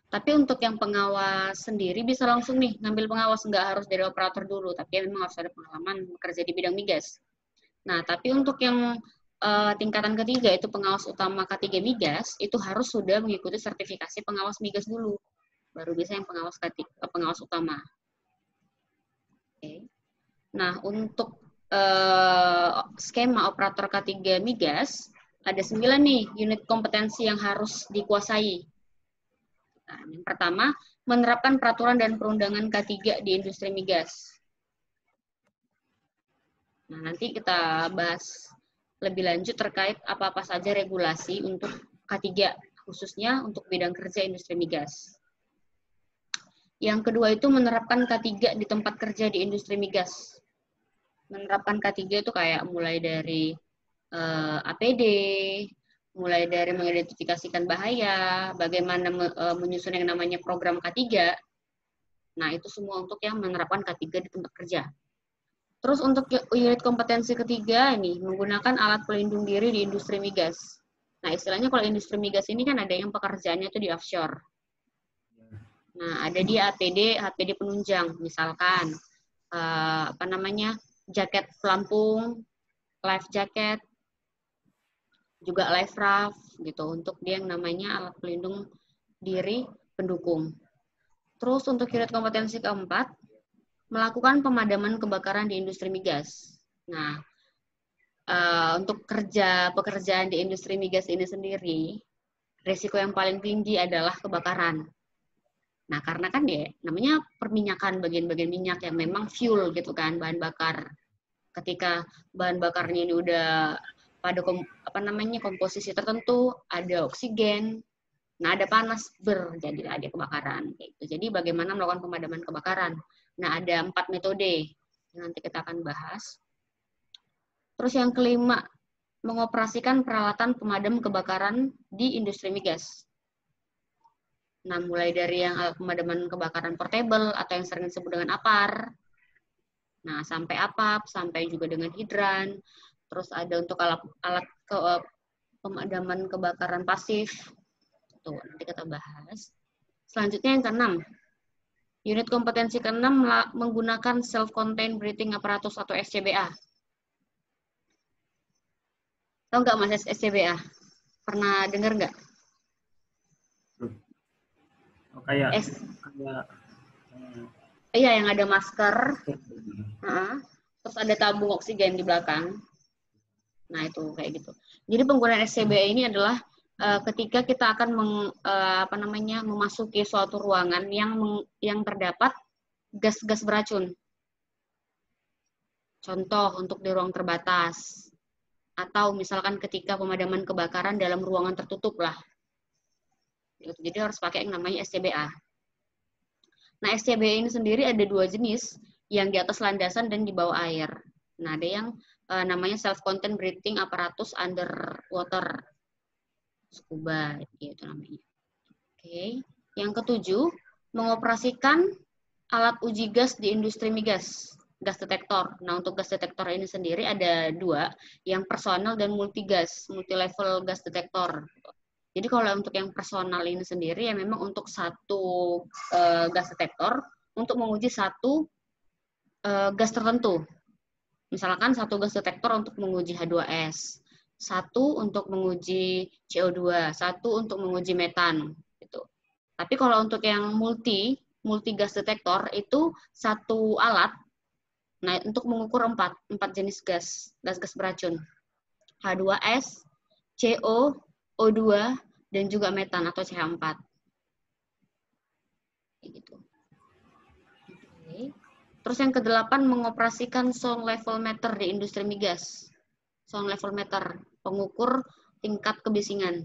Tapi untuk yang pengawas sendiri bisa langsung nih ngambil pengawas, nggak harus dari operator dulu, tapi memang harus ada pengalaman bekerja di bidang migas. Nah, tapi untuk yang tingkatan ketiga itu pengawas utama K3 migas itu harus sudah mengikuti sertifikasi pengawas migas dulu, baru bisa yang pengawas utama. Oke. Nah, untuk skema operator K3 migas ada 9 nih unit kompetensi yang harus dikuasai. Nah, yang pertama, menerapkan peraturan dan perundangan K3 di industri migas. Nah, nanti kita bahas lebih lanjut terkait apa-apa saja regulasi untuk K3, khususnya untuk bidang kerja industri migas. Yang kedua itu menerapkan K3 di tempat kerja di industri migas. Menerapkan K3 itu kayak mulai dari APD, mulai dari mengidentifikasikan bahaya, bagaimana menyusun yang namanya program K3. Nah, itu semua untuk yang menerapkan K3 di tempat kerja. Terus untuk unit kompetensi ketiga ini, menggunakan alat pelindung diri di industri migas. Nah, istilahnya kalau industri migas ini kan ada yang pekerjaannya itu di offshore. Nah, ada di APD penunjang, misalkan apa namanya, jaket pelampung, life jacket, juga life raft gitu, untuk dia yang namanya alat pelindung diri pendukung. Terus untuk unit kompetensi keempat, melakukan pemadaman kebakaran di industri migas. Nah, untuk pekerjaan di industri migas ini sendiri, risiko yang paling tinggi adalah kebakaran. Nah, karena kan dia namanya perminyakan, bagian-bagian minyak yang memang fuel gitu kan, bahan bakar. Ketika bahan bakarnya ini udah pada komposisi tertentu, ada oksigen, nah ada panas, jadilah ada kebakaran. Gitu. Jadi bagaimana melakukan pemadaman kebakaran? Nah, ada 4 metode yang nanti kita akan bahas. Terus yang kelima, mengoperasikan peralatan pemadam kebakaran di industri migas. Nah, mulai dari yang alat pemadaman kebakaran portable atau yang sering disebut dengan APAR. Nah, sampai APAP, sampai juga dengan hidran. Terus ada untuk alat pemadaman kebakaran pasif. Tuh, nanti kita bahas. Selanjutnya yang keenam. Unit kompetensi keenam menggunakan self-contained breathing apparatus atau SCBA. Tahu nggak Mas SCBA? Pernah dengar nggak? Oh, kayak iya, yang ada masker, terus ada tabung oksigen di belakang. Nah, itu kayak gitu. Jadi penggunaan SCBA ini adalah ketika kita akan memasuki suatu ruangan yang terdapat gas-gas beracun. Contoh untuk di ruang terbatas. Atau misalkan ketika pemadaman kebakaran dalam ruangan tertutup lah. Jadi harus pakai yang namanya SCBA. Nah, SCBA ini sendiri ada 2 jenis, yang di atas landasan dan di bawah air. Nah, ada yang namanya self-contained breathing apparatus underwater. Scuba, gitu namanya. Oke. Yang ketujuh, mengoperasikan alat uji gas di industri migas, gas detektor. Nah, untuk gas detektor ini sendiri ada 2, yang personal dan multi-gas, multi-level gas detektor. Jadi kalau untuk yang personal ini sendiri ya memang untuk satu gas detektor untuk menguji satu gas tertentu. Misalkan satu gas detektor untuk menguji H2S, satu untuk menguji CO2, satu untuk menguji metan. Gitu. Tapi kalau untuk yang multi gas detektor itu satu alat, nah untuk mengukur 4 jenis gas beracun. H2S, CO, O2, dan juga metan atau CH4. Gitu. Oke. Terus yang ke-8, mengoperasikan sound level meter di industri migas. Sound level meter, pengukur tingkat kebisingan.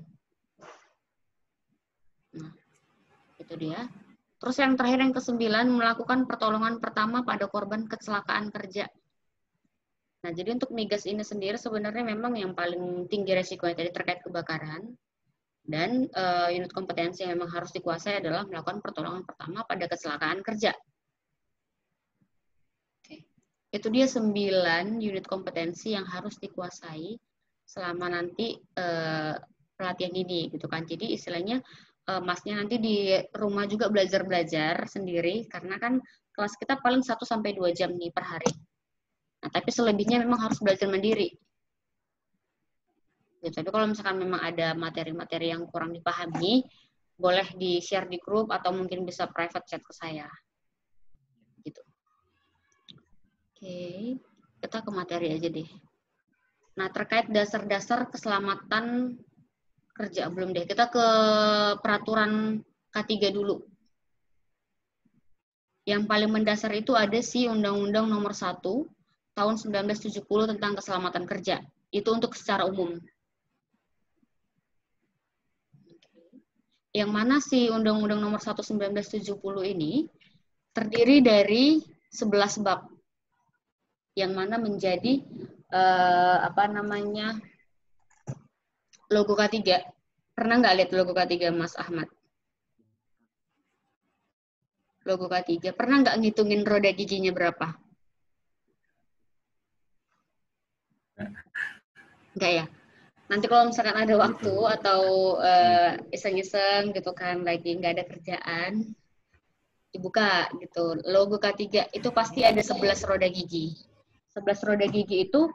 Nah, itu dia. Terus yang terakhir yang ke-9, melakukan pertolongan pertama pada korban kecelakaan kerja. Nah, jadi untuk migas ini sendiri sebenarnya memang yang paling tinggi resikonya tadi terkait kebakaran. Dan unit kompetensi yang memang harus dikuasai adalah melakukan pertolongan pertama pada kecelakaan kerja. Oke. Itu dia 9 unit kompetensi yang harus dikuasai selama nanti pelatihan ini, gitu kan. Jadi istilahnya Masnya nanti di rumah juga belajar-belajar sendiri, karena kan kelas kita paling 1-2 jam nih per hari. Nah, tapi selebihnya memang harus belajar mandiri. Ya, tapi kalau misalkan memang ada materi-materi yang kurang dipahami, boleh di-share di grup atau mungkin bisa private chat ke saya. Gitu. Oke, kita ke materi aja deh. Nah, terkait dasar-dasar keselamatan kerja, belum deh. Kita ke peraturan K3 dulu. Yang paling mendasar itu ada sih Undang-Undang Nomor 1 Tahun 1970 tentang keselamatan kerja. Itu untuk secara umum. Yang mana sih Undang-Undang Nomor 1 1970 ini terdiri dari 11 bab. Yang mana menjadi logo K3. Pernah nggak lihat logo K3, Mas Ahmad? Logo K3. Pernah nggak ngitungin roda giginya berapa? Enggak ya? Nanti kalau misalkan ada waktu atau iseng-iseng gitu kan, lagi nggak ada kerjaan, dibuka gitu. Logo K3 itu pasti ada 11 roda gigi. 11 roda gigi itu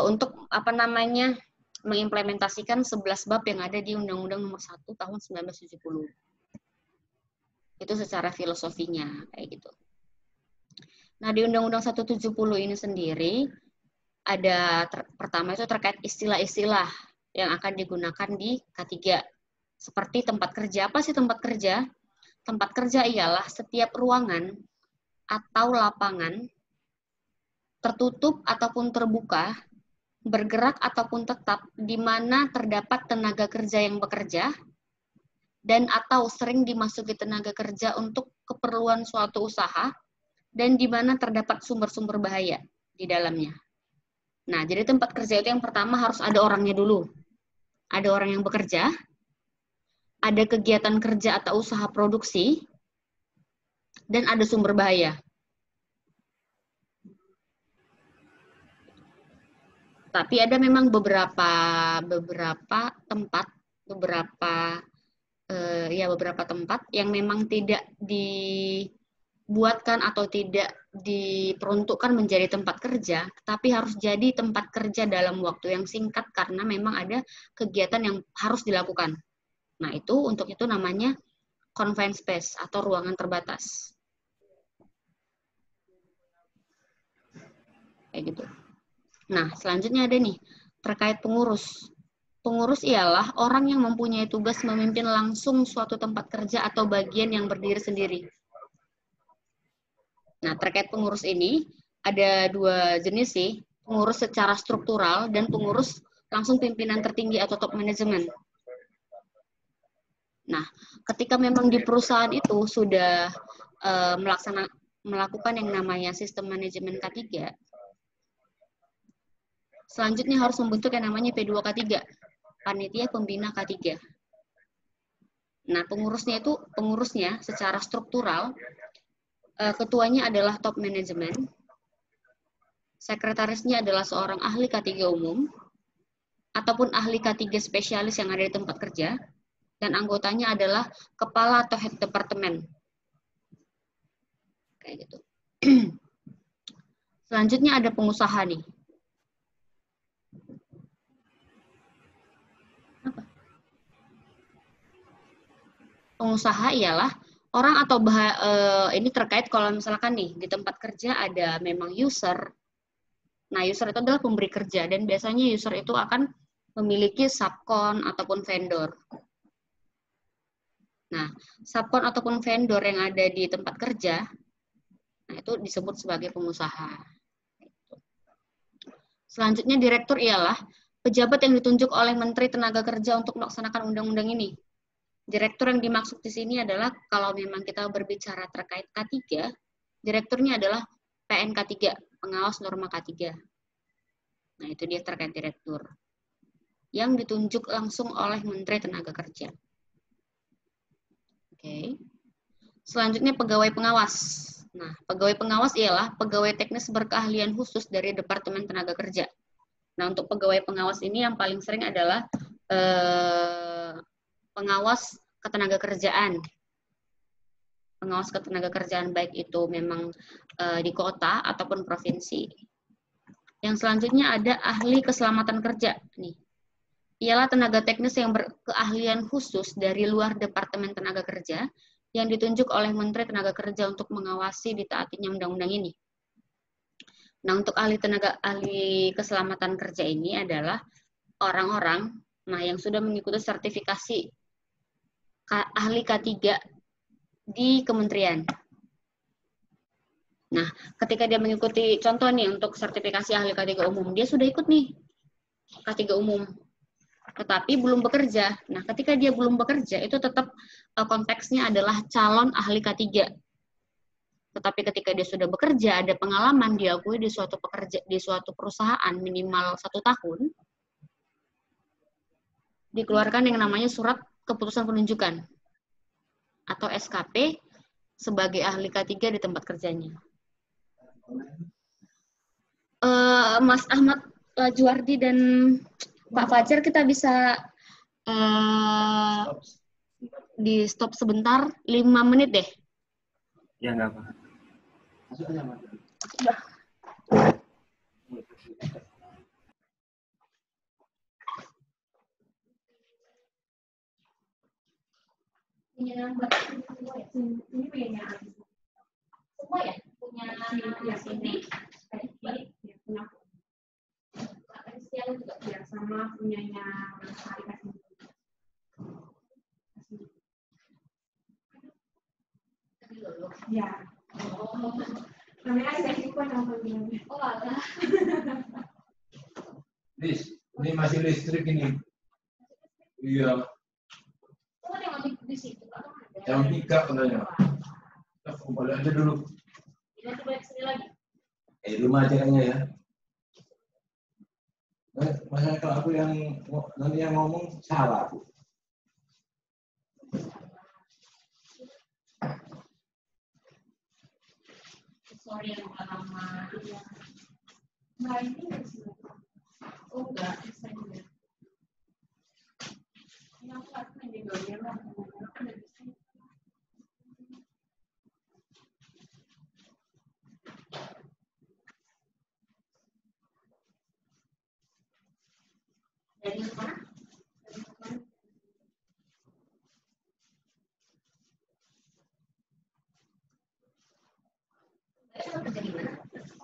untuk mengimplementasikan 11 bab yang ada di Undang-Undang Nomor 1 Tahun 1970. Itu secara filosofinya kayak gitu. Nah, di Undang-Undang 170 ini sendiri ada pertama itu terkait istilah-istilah yang akan digunakan di K3. Seperti tempat kerja. Apa sih tempat kerja? Tempat kerja ialah setiap ruangan atau lapangan tertutup ataupun terbuka, bergerak ataupun tetap, di mana terdapat tenaga kerja yang bekerja, dan atau sering dimasuki tenaga kerja untuk keperluan suatu usaha, dan di mana terdapat sumber-sumber bahaya di dalamnya. Nah, jadi tempat kerja itu yang pertama harus ada orangnya dulu. Ada orang yang bekerja, ada kegiatan kerja atau usaha produksi, dan ada sumber bahaya. Tapi ada memang beberapa tempat yang memang tidak dibuatkan atau tidak diperuntukkan menjadi tempat kerja, tapi harus jadi tempat kerja dalam waktu yang singkat karena memang ada kegiatan yang harus dilakukan. Nah, untuk itu namanya confined space atau ruangan terbatas. Kayak gitu. Nah, selanjutnya ada nih, terkait pengurus. Pengurus ialah orang yang mempunyai tugas memimpin langsung suatu tempat kerja atau bagian yang berdiri sendiri. Nah, terkait pengurus ini, ada 2 jenis sih, pengurus secara struktural dan pengurus langsung pimpinan tertinggi atau top management. Nah, ketika memang di perusahaan itu sudah melakukan yang namanya sistem manajemen K3, selanjutnya harus membentuk yang namanya P2K3, Panitia Pembina K3. Nah, pengurusnya secara struktural, ketuanya adalah top management, sekretarisnya adalah seorang ahli K3 umum, ataupun ahli K3 spesialis yang ada di tempat kerja, dan anggotanya adalah kepala atau head departemen. Kayak gitu. Selanjutnya ada pengusaha nih. Pengusaha ialah orang atau ini terkait kalau misalkan nih di tempat kerja ada memang user. Nah, user itu adalah pemberi kerja dan biasanya user itu akan memiliki subkon ataupun vendor. Nah, subkon ataupun vendor yang ada di tempat kerja, nah itu disebut sebagai pengusaha. Selanjutnya direktur ialah pejabat yang ditunjuk oleh Menteri Tenaga Kerja untuk melaksanakan undang-undang ini. Direktur yang dimaksud di sini adalah kalau memang kita berbicara terkait K3, direkturnya adalah PNK3, pengawas norma K3. Nah, itu dia terkait direktur. Yang ditunjuk langsung oleh Menteri Tenaga Kerja. Oke. Selanjutnya pegawai pengawas. Nah, pegawai pengawas ialah pegawai teknis berkeahlian khusus dari Departemen Tenaga Kerja. Nah, untuk pegawai pengawas ini yang paling sering adalah pengawas ketenagakerjaan. Pengawas ketenagakerjaan baik itu memang di kota ataupun provinsi. Yang selanjutnya ada ahli keselamatan kerja nih. Ialah tenaga teknis yang berkeahlian khusus dari luar Departemen Tenaga Kerja yang ditunjuk oleh Menteri Tenaga Kerja untuk mengawasi ditaatinya undang-undang ini. Nah, untuk ahli keselamatan kerja ini adalah orang-orang yang sudah mengikuti sertifikasi ahli K3 di kementerian. Nah, ketika dia mengikuti, contoh nih untuk sertifikasi ahli K3 umum, dia sudah ikut nih K3 umum, tetapi belum bekerja. Nah, ketika dia belum bekerja, itu tetap konteksnya adalah calon ahli K3. Tetapi ketika dia sudah bekerja, ada pengalaman diakui di suatu perusahaan minimal 1 tahun, dikeluarkan yang namanya surat keputusan penunjukan atau SKP sebagai ahli K3 di tempat kerjanya. Mas Ahmad Lajuardi dan Pak Fajar, kita bisa di stop sebentar, 5 menit deh. Ya, nggak apa. Punya ini punya semua ya, punya sini, punya Kristian juga ya, sama punyanya ya. Namanya saya juga namanya. Oh alah. Ini masih listrik ini. Iya. Oh, yang di situ kan ada. Yang 3 katanya. Kita kembali aja dulu. Ini coba sini lagi. Rumah aja kayaknya ya. Masalah kalau aku yang nanti yang ngomong salah aku. Sorry yang lama. Nah ini oh enggak, saya enggak. Ini aku akan di bagian lah. Dari mana?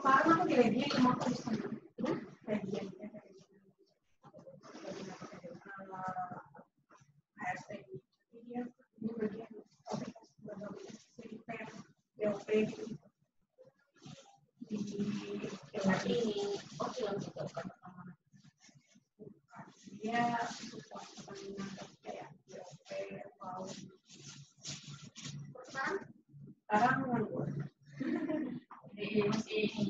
Kemarin aku di media cuma aku di sana. Bagian ASP. Dia ini bagian BOP di tempat ini. Oke, langsung ke dia support kayak BOP atau sekarang nganggur. Jadi masih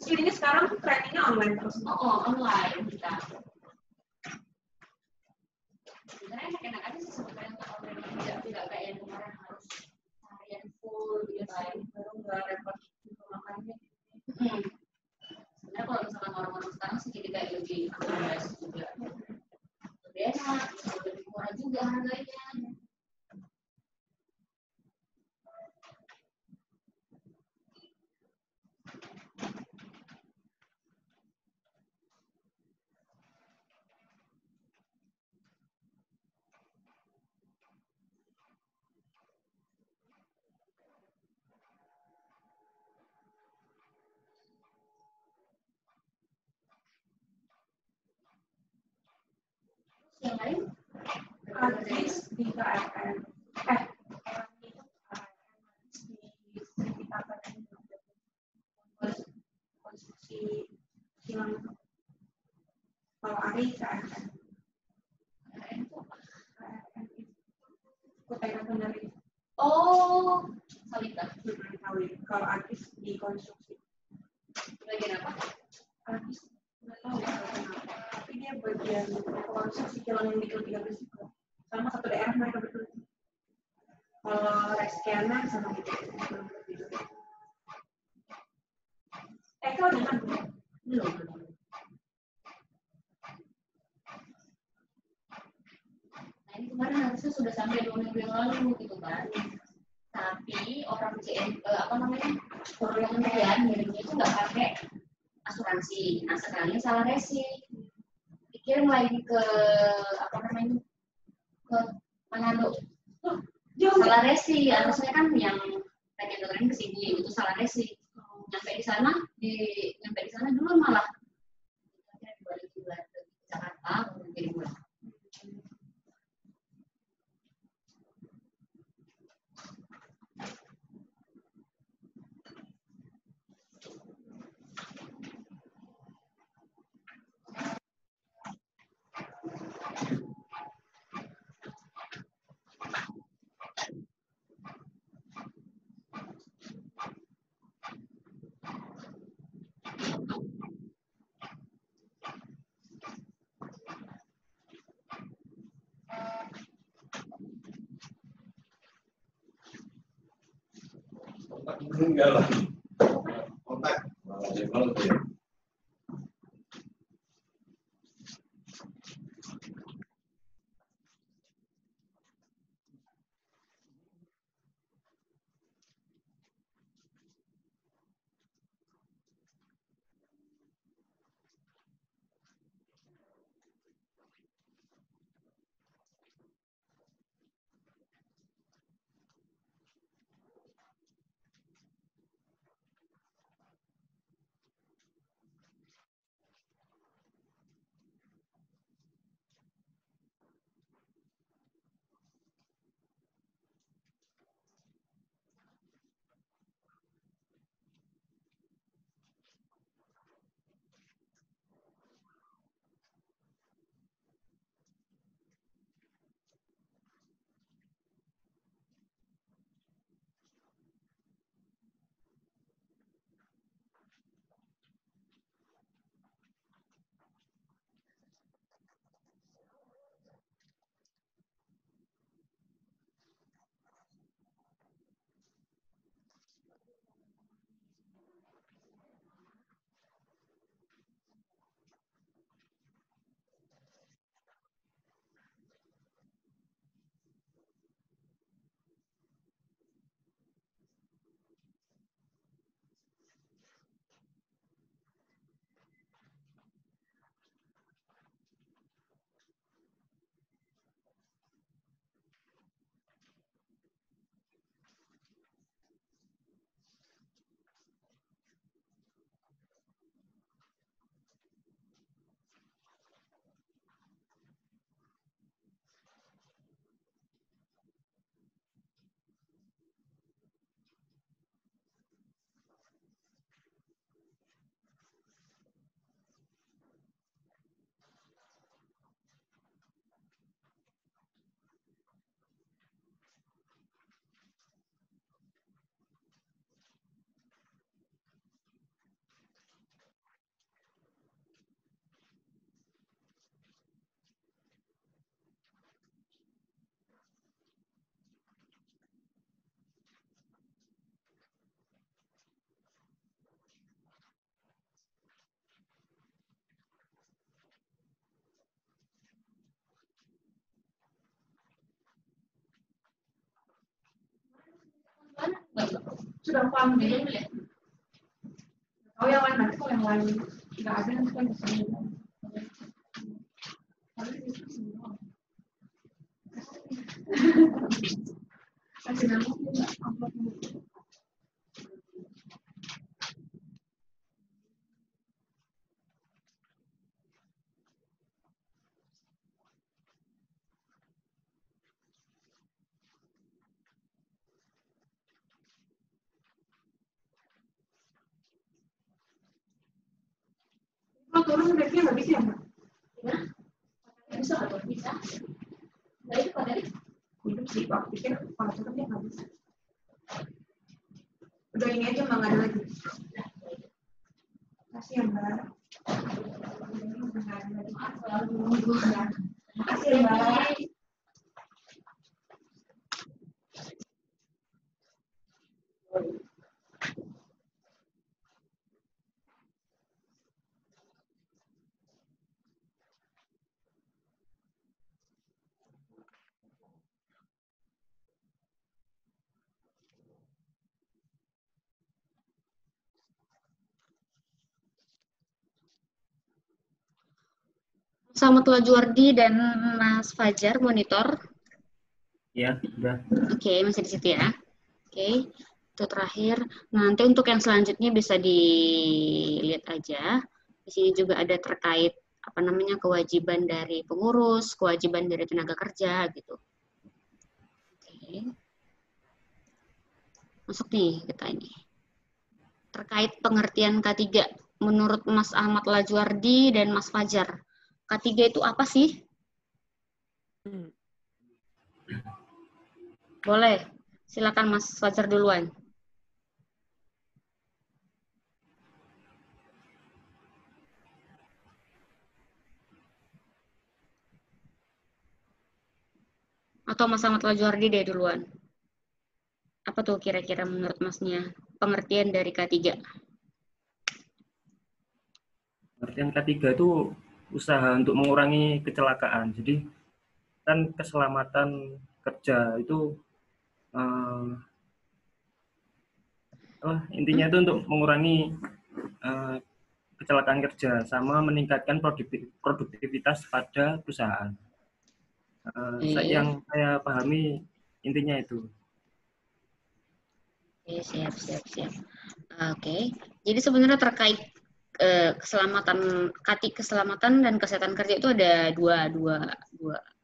ini sekarang trainingnya online terus. Oh, online kita. Sebenarnya enak-enak aja sih sebenarnya kalau tidak kayak yang kemarin harus harian full gitu kan, baru nggak repot gitu makannya. Sebenarnya kalau misalkan orang-orang sekarang sih jadi kayak lebih akomodasi juga, lebih enak, lebih murah juga harganya. Yang lain? Adis di KRN. Di sekitar konstruksi kilang. Kalau Ari KRN. KRN itu apa? KRN itu Kutaikan Kendari. Oh, Salita. Kalau Adis di konstruksi. Bagian apa? Adis nggak tahu ya kenapa. Tapi dia bagian konstruksi kilang yang di Ketiga Bersiko. Sama satu daerah mereka betul. Kalau Reskiana sama gitu. Belum. Nah, ini kemarin harusnya sudah sampai 2 minggu yang lalu gitu kan. Tapi orang apa namanya, orang kementerian ngirimnya itu nggak pakai asuransi. Nah, sekarang salah resi. Dikirim lagi ke apa namanya, ke Manado. Salah resi. Harusnya kan yang tadi dengerin ke sini itu salah resi. Nyampe di sana dulu malah balik ke Jakarta baru kirim pulang. Enggak lah. Kontak. Kalau dia. Sudah paham dulu ya. Kalau yang lain nanti kalau yang lain nggak ada nanti kan bisa bilang. Kasih nama nggak amplop dulu. Kalau turun backnya nggak bisa ya, Mbak? Gimana? Bisa atau bisa? Nah, itu pada Hidup sih, Pak. Pikir kalau turun dia nggak bisa. Udah ini aja, Mbak, nggak ada lagi. Kasih ya, Mbak. maaf kalau menunggu. Makasih ya, Mbak. Selamat Lajuardi dan Mas Fajar monitor. Ya, udah. Oke, masih di situ ya. Oke, itu terakhir. Nah, nanti untuk yang selanjutnya bisa dilihat aja. Di sini juga ada terkait apa namanya kewajiban dari pengurus, kewajiban dari tenaga kerja gitu. Oke. Masuk nih kita ini. Terkait pengertian K3 menurut Mas Ahmad Lajuardi dan Mas Fajar. K3 itu apa sih? Boleh. Silakan Mas Fajar duluan. Atau Mas Ahmad Lajuardi deh duluan. Apa tuh kira-kira menurut Masnya pengertian dari K3? Pengertian ketiga itu usaha untuk mengurangi kecelakaan. Jadi kan keselamatan kerja itu intinya itu untuk mengurangi kecelakaan kerja sama meningkatkan produktivitas pada perusahaan. Yang saya pahami intinya itu. Oke, siap. Oke, jadi sebenarnya terkait keselamatan dan kesehatan kerja itu ada dua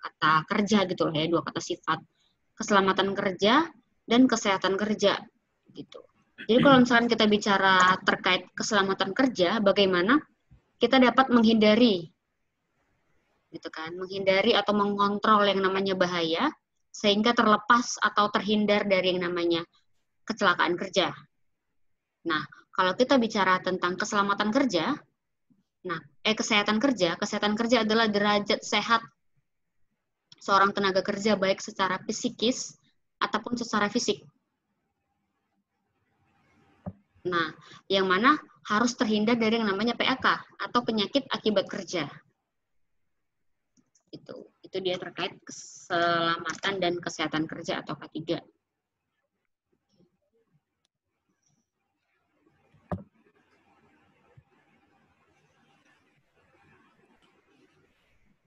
kata kerja gitu loh ya, dua kata sifat. Keselamatan kerja dan kesehatan kerja gitu. Jadi kalau misalkan kita bicara terkait keselamatan kerja, bagaimana kita dapat menghindari gitu kan, menghindari atau mengontrol yang namanya bahaya sehingga terlepas atau terhindar dari yang namanya kecelakaan kerja. Nah, kalau kita bicara tentang keselamatan kerja, kesehatan kerja adalah derajat sehat seorang tenaga kerja baik secara psikis ataupun secara fisik. Nah, yang mana harus terhindar dari yang namanya PAK atau penyakit akibat kerja. Itu dia terkait keselamatan dan kesehatan kerja atau K3.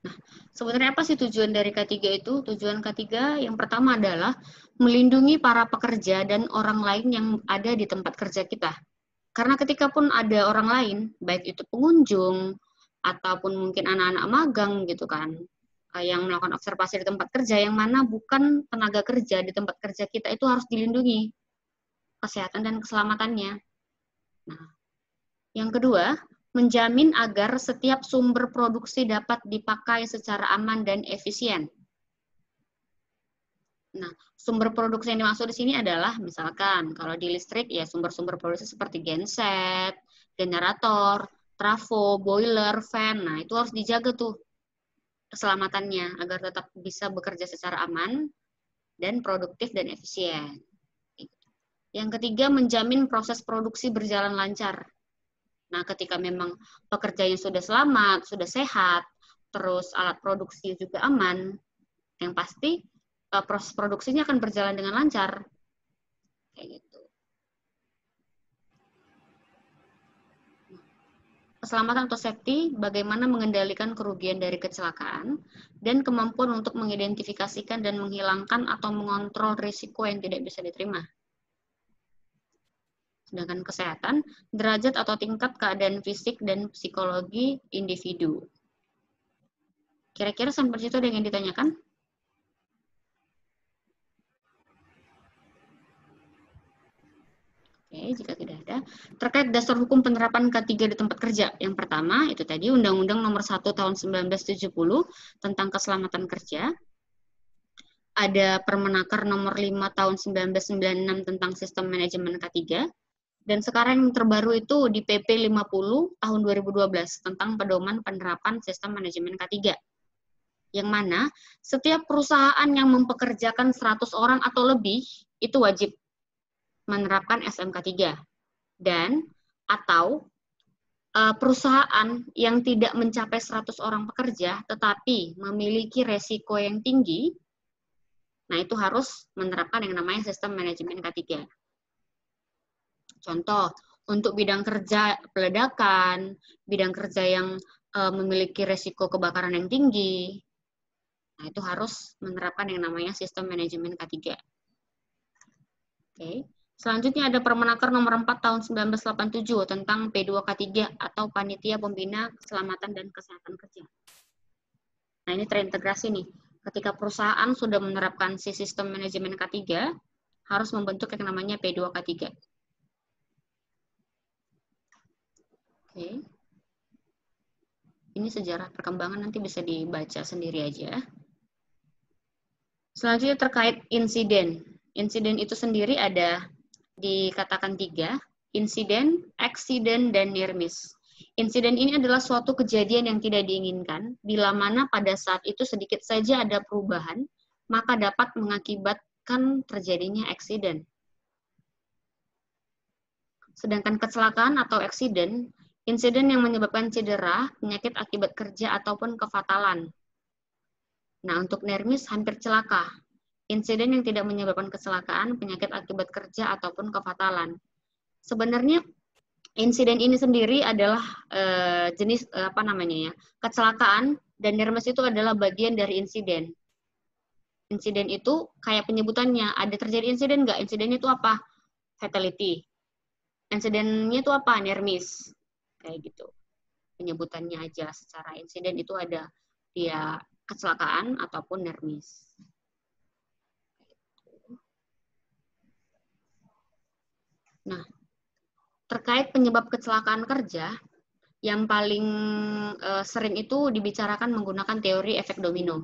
Nah, sebenarnya apa sih tujuan dari K3 itu? Tujuan K3 yang pertama adalah melindungi para pekerja dan orang lain yang ada di tempat kerja kita. Karena ketika pun ada orang lain, baik itu pengunjung, ataupun mungkin anak-anak magang gitu kan, yang melakukan observasi di tempat kerja, yang mana bukan tenaga kerja di tempat kerja kita, itu harus dilindungi kesehatan dan keselamatannya. Nah, yang kedua, menjamin agar setiap sumber produksi dapat dipakai secara aman dan efisien. Nah, sumber produksi yang dimaksud di sini adalah misalkan kalau di listrik ya sumber-sumber produksi seperti genset, generator, trafo, boiler, fan. Nah, itu harus dijaga tuh keselamatannya agar tetap bisa bekerja secara aman dan produktif dan efisien. Yang ketiga, menjamin proses produksi berjalan lancar. Nah, ketika memang pekerjanya sudah selamat, sudah sehat, terus alat produksi juga aman, yang pasti proses produksinya akan berjalan dengan lancar. Kayak gitu. Keselamatan atau safety, bagaimana mengendalikan kerugian dari kecelakaan, dan kemampuan untuk mengidentifikasikan dan menghilangkan atau mengontrol risiko yang tidak bisa diterima. Sedangkan kesehatan, derajat atau tingkat keadaan fisik dan psikologi individu. Kira-kira sampai situ ada yang ditanyakan? Oke, jika tidak ada. Terkait dasar hukum penerapan K3 di tempat kerja. Yang pertama, itu tadi Undang-Undang Nomor 1 Tahun 1970 tentang Keselamatan Kerja. Ada Permenaker Nomor 5 Tahun 1996 tentang Sistem Manajemen K3. Dan sekarang yang terbaru itu di PP 50 tahun 2012 tentang pedoman penerapan sistem manajemen K3. Yang mana setiap perusahaan yang mempekerjakan 100 orang atau lebih itu wajib menerapkan SMK3. Dan atau perusahaan yang tidak mencapai 100 orang pekerja tetapi memiliki resiko yang tinggi, nah itu harus menerapkan yang namanya sistem manajemen K3. Contoh, untuk bidang kerja peledakan, bidang kerja yang memiliki resiko kebakaran yang tinggi. Nah, itu harus menerapkan yang namanya sistem manajemen K3. Oke. Selanjutnya ada Permenaker nomor 4 tahun 1987 tentang P2K3 atau Panitia Pembina Keselamatan dan Kesehatan Kerja. Nah, ini terintegrasi nih. Ketika perusahaan sudah menerapkan si sistem manajemen K3, harus membentuk yang namanya P2K3. Oke. Ini sejarah perkembangan, nanti bisa dibaca sendiri aja. Selanjutnya terkait insiden. Insiden itu sendiri ada dikatakan 3, insiden, eksiden, dan near miss. Insiden ini adalah suatu kejadian yang tidak diinginkan, bila mana pada saat itu sedikit saja ada perubahan, maka dapat mengakibatkan terjadinya eksiden. Sedangkan kecelakaan atau eksiden, insiden yang menyebabkan cedera, penyakit akibat kerja, ataupun kefatalan. Nah, untuk near miss hampir celaka. Insiden yang tidak menyebabkan kecelakaan, penyakit akibat kerja, ataupun kefatalan. Sebenarnya insiden ini sendiri adalah jenis kecelakaan, dan near miss itu adalah bagian dari insiden. Insiden itu kayak penyebutannya, ada terjadi insiden nggak? Insidennya itu apa? Fatality. Insidennya itu apa? Near miss. Kayak gitu. Penyebutannya aja, secara insiden itu ada dia kecelakaan ataupun near miss. Nah, terkait penyebab kecelakaan kerja, yang paling sering itu dibicarakan menggunakan teori efek domino,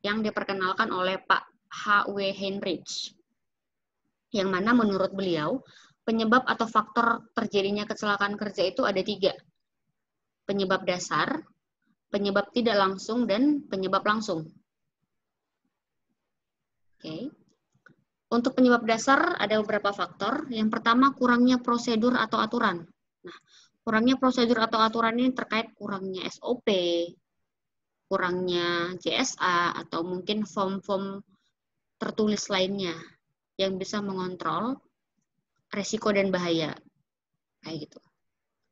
yang diperkenalkan oleh Pak H.W. Heinrich, yang mana menurut beliau, penyebab atau faktor terjadinya kecelakaan kerja itu ada 3. Penyebab dasar, penyebab tidak langsung, dan penyebab langsung. Oke. Untuk penyebab dasar ada beberapa faktor. Yang pertama, kurangnya prosedur atau aturan. Nah, kurangnya prosedur atau aturan ini terkait kurangnya SOP, kurangnya JSA, atau mungkin form-form tertulis lainnya yang bisa mengontrol resiko dan bahaya. Kayak gitu.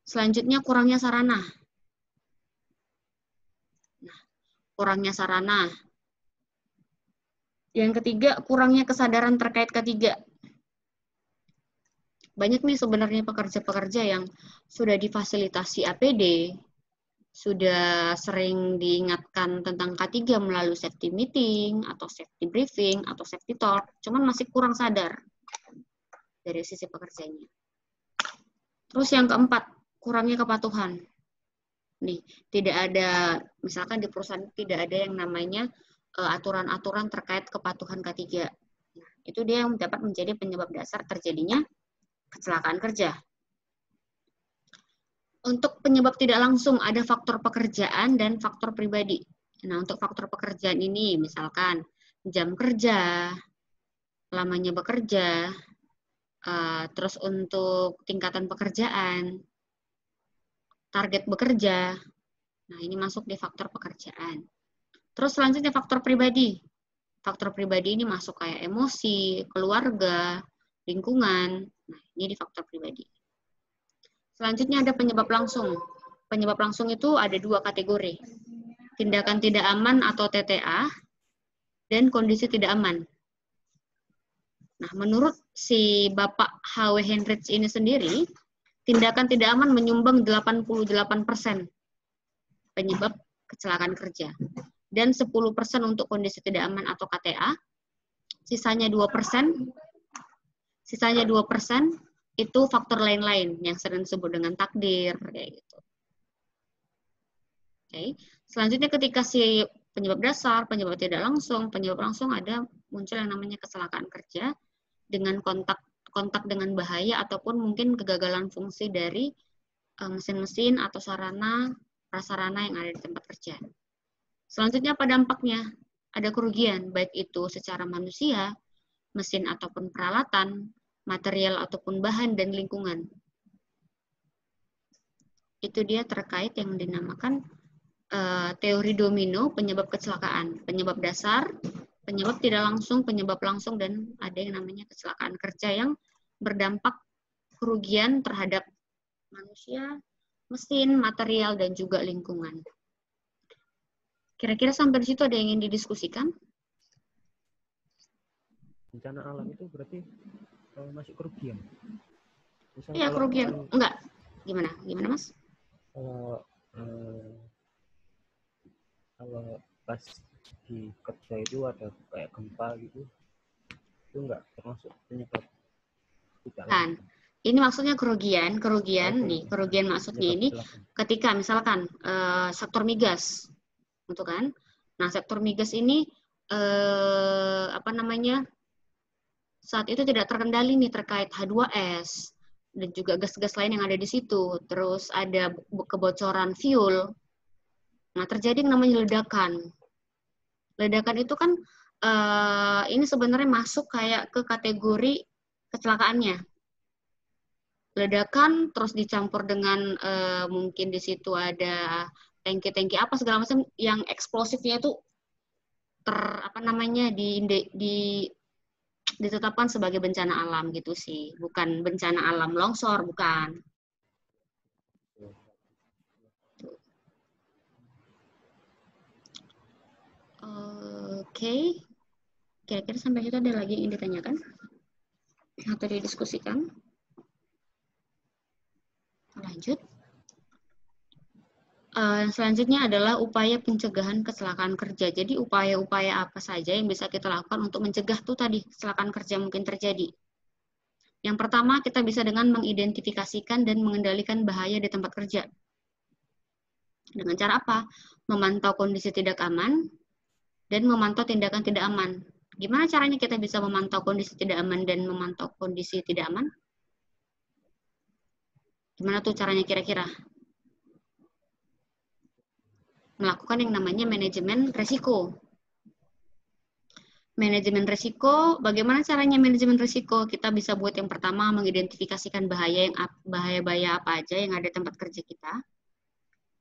Selanjutnya, kurangnya sarana. Nah, kurangnya sarana. Yang ketiga, kurangnya kesadaran terkait K3. Banyak nih sebenarnya pekerja-pekerja yang sudah difasilitasi APD, sudah sering diingatkan tentang K3 melalui safety meeting, atau safety briefing, atau safety talk, cuman masih kurang sadar dari sisi pekerjanya. Terus yang keempat, kurangnya kepatuhan. Nih, tidak ada, misalkan di perusahaan tidak ada yang namanya aturan-aturan terkait kepatuhan K3. Nah, itu dia yang dapat menjadi penyebab dasar terjadinya kecelakaan kerja. Untuk penyebab tidak langsung ada faktor pekerjaan dan faktor pribadi. Nah, untuk faktor pekerjaan ini misalkan jam kerja, lamanya bekerja, terus untuk tingkatan pekerjaan, target bekerja. Nah, ini masuk di faktor pekerjaan. Terus selanjutnya faktor pribadi. Faktor pribadi ini masuk kayak emosi, keluarga, lingkungan. Nah, ini di faktor pribadi. Selanjutnya ada penyebab langsung. Penyebab langsung itu ada 2 kategori. Tindakan tidak aman atau TTA, dan kondisi tidak aman. Nah, menurut si Bapak H.W. Heinrich ini sendiri, tindakan tidak aman menyumbang 88% penyebab kecelakaan kerja. Dan 10% untuk kondisi tidak aman atau KTA, sisanya 2% itu faktor lain-lain yang sering disebut dengan takdir, kayak gitu. Oke. Selanjutnya ketika si penyebab dasar, penyebab tidak langsung, penyebab langsung ada muncul yang namanya kecelakaan kerja dengan kontak dengan bahaya ataupun mungkin kegagalan fungsi dari mesin-mesin atau sarana prasarana yang ada di tempat kerja. Selanjutnya apa dampaknya? Ada kerugian, baik itu secara manusia, mesin ataupun peralatan, material ataupun bahan, dan lingkungan. Itu dia terkait yang dinamakan teori domino penyebab kecelakaan. Penyebab dasar, penyebab tidak langsung, penyebab langsung, dan ada yang namanya kecelakaan kerja yang berdampak kerugian terhadap manusia, mesin, material, dan juga lingkungan. Kira-kira sampai di situ ada yang ingin didiskusikan? Bencana alam itu berarti masuk kerugian. Misal Iya, kalau kerugian. Enggak. Gimana? Gimana, Mas? Kalau pas di kerja itu ada kayak gempa gitu, itu enggak termasuk penyebab tidak Kan. Ini maksudnya kerugian nih, kerugian maksudnya ini ketika misalkan sektor migas, gitu kan? Nah, sektor migas ini saat itu tidak terkendali nih terkait H2S dan juga gas-gas lain yang ada di situ. Terus ada kebocoran fuel. Nah, terjadi yang namanya ledakan. Ledakan itu kan ini sebenarnya masuk kayak ke kategori kecelakaannya. Ledakan terus dicampur dengan mungkin di situ ada tangki-tangki apa segala macam yang eksplosifnya itu ditetapkan sebagai bencana alam gitu sih, bukan bencana alam longsor, bukan. Oke. Kira-kira sampai situ ada lagi yang ingin ditanyakan atau didiskusikan? Lanjut. Selanjutnya adalah upaya pencegahan kecelakaan kerja. Jadi upaya-upaya apa saja yang bisa kita lakukan untuk mencegah tuh tadi kecelakaan kerja mungkin terjadi. Yang pertama, kita bisa dengan mengidentifikasikan dan mengendalikan bahaya di tempat kerja. Dengan cara apa? Memantau kondisi tidak aman dan memantau tindakan tidak aman. Gimana caranya kita bisa memantau kondisi tidak aman dan memantau kondisi tidak aman? Gimana tuh caranya kira-kira? Melakukan yang namanya manajemen resiko. Manajemen resiko, bagaimana caranya manajemen resiko? Kita bisa buat yang pertama mengidentifikasikan bahaya-bahaya apa aja yang ada di tempat kerja kita.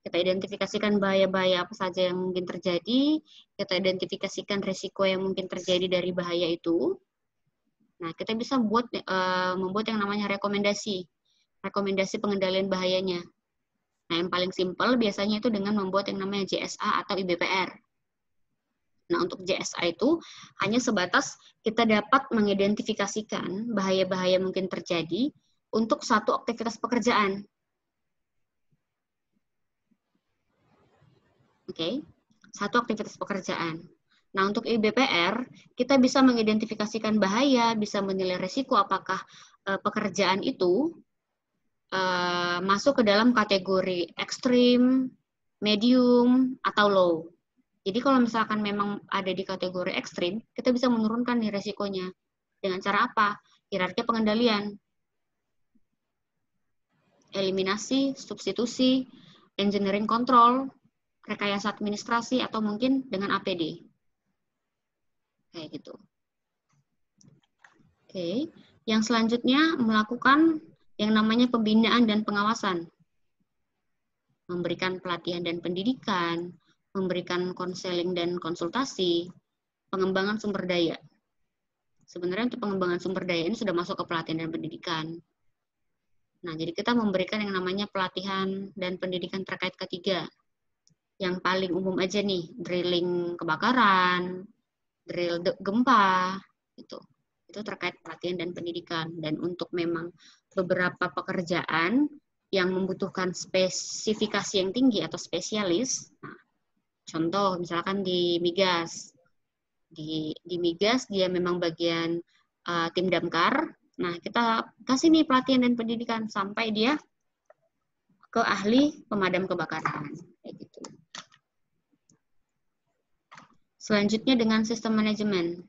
Kita identifikasikan bahaya-bahaya apa saja yang mungkin terjadi. Kita identifikasikan resiko yang mungkin terjadi dari bahaya itu. Nah, kita bisa membuat yang namanya rekomendasi pengendalian bahayanya. Nah, yang paling simpel biasanya itu dengan membuat yang namanya JSA atau IBPR. Nah, untuk JSA itu hanya sebatas kita dapat mengidentifikasikan bahaya-bahaya mungkin terjadi untuk satu aktivitas pekerjaan. Oke, satu aktivitas pekerjaan. Nah, untuk IBPR, kita bisa mengidentifikasikan bahaya, bisa menilai risiko apakah pekerjaan itu masuk ke dalam kategori ekstrim, medium, atau low. Jadi kalau misalkan memang ada di kategori ekstrim, kita bisa menurunkan nih resikonya. Dengan cara apa? Hierarki pengendalian. Eliminasi, substitusi, engineering control, rekayasa administrasi, atau mungkin dengan APD. Kayak gitu. Oke. Yang selanjutnya melakukan yang namanya pembinaan dan pengawasan. Memberikan pelatihan dan pendidikan, memberikan konseling dan konsultasi, pengembangan sumber daya. Sebenarnya untuk pengembangan sumber daya ini sudah masuk ke pelatihan dan pendidikan. Nah, jadi kita memberikan yang namanya pelatihan dan pendidikan terkait ketiga. Yang paling umum aja nih, drilling kebakaran, drill gempa, gitu. Itu terkait pelatihan dan pendidikan. Dan untuk memang beberapa pekerjaan yang membutuhkan spesifikasi yang tinggi atau spesialis, nah, contoh misalkan di migas. Di migas dia memang bagian tim damkar. Nah, kita kasih nih pelatihan dan pendidikan sampai dia ke ahli pemadam kebakaran. Kayak gitu. Selanjutnya dengan sistem manajemen.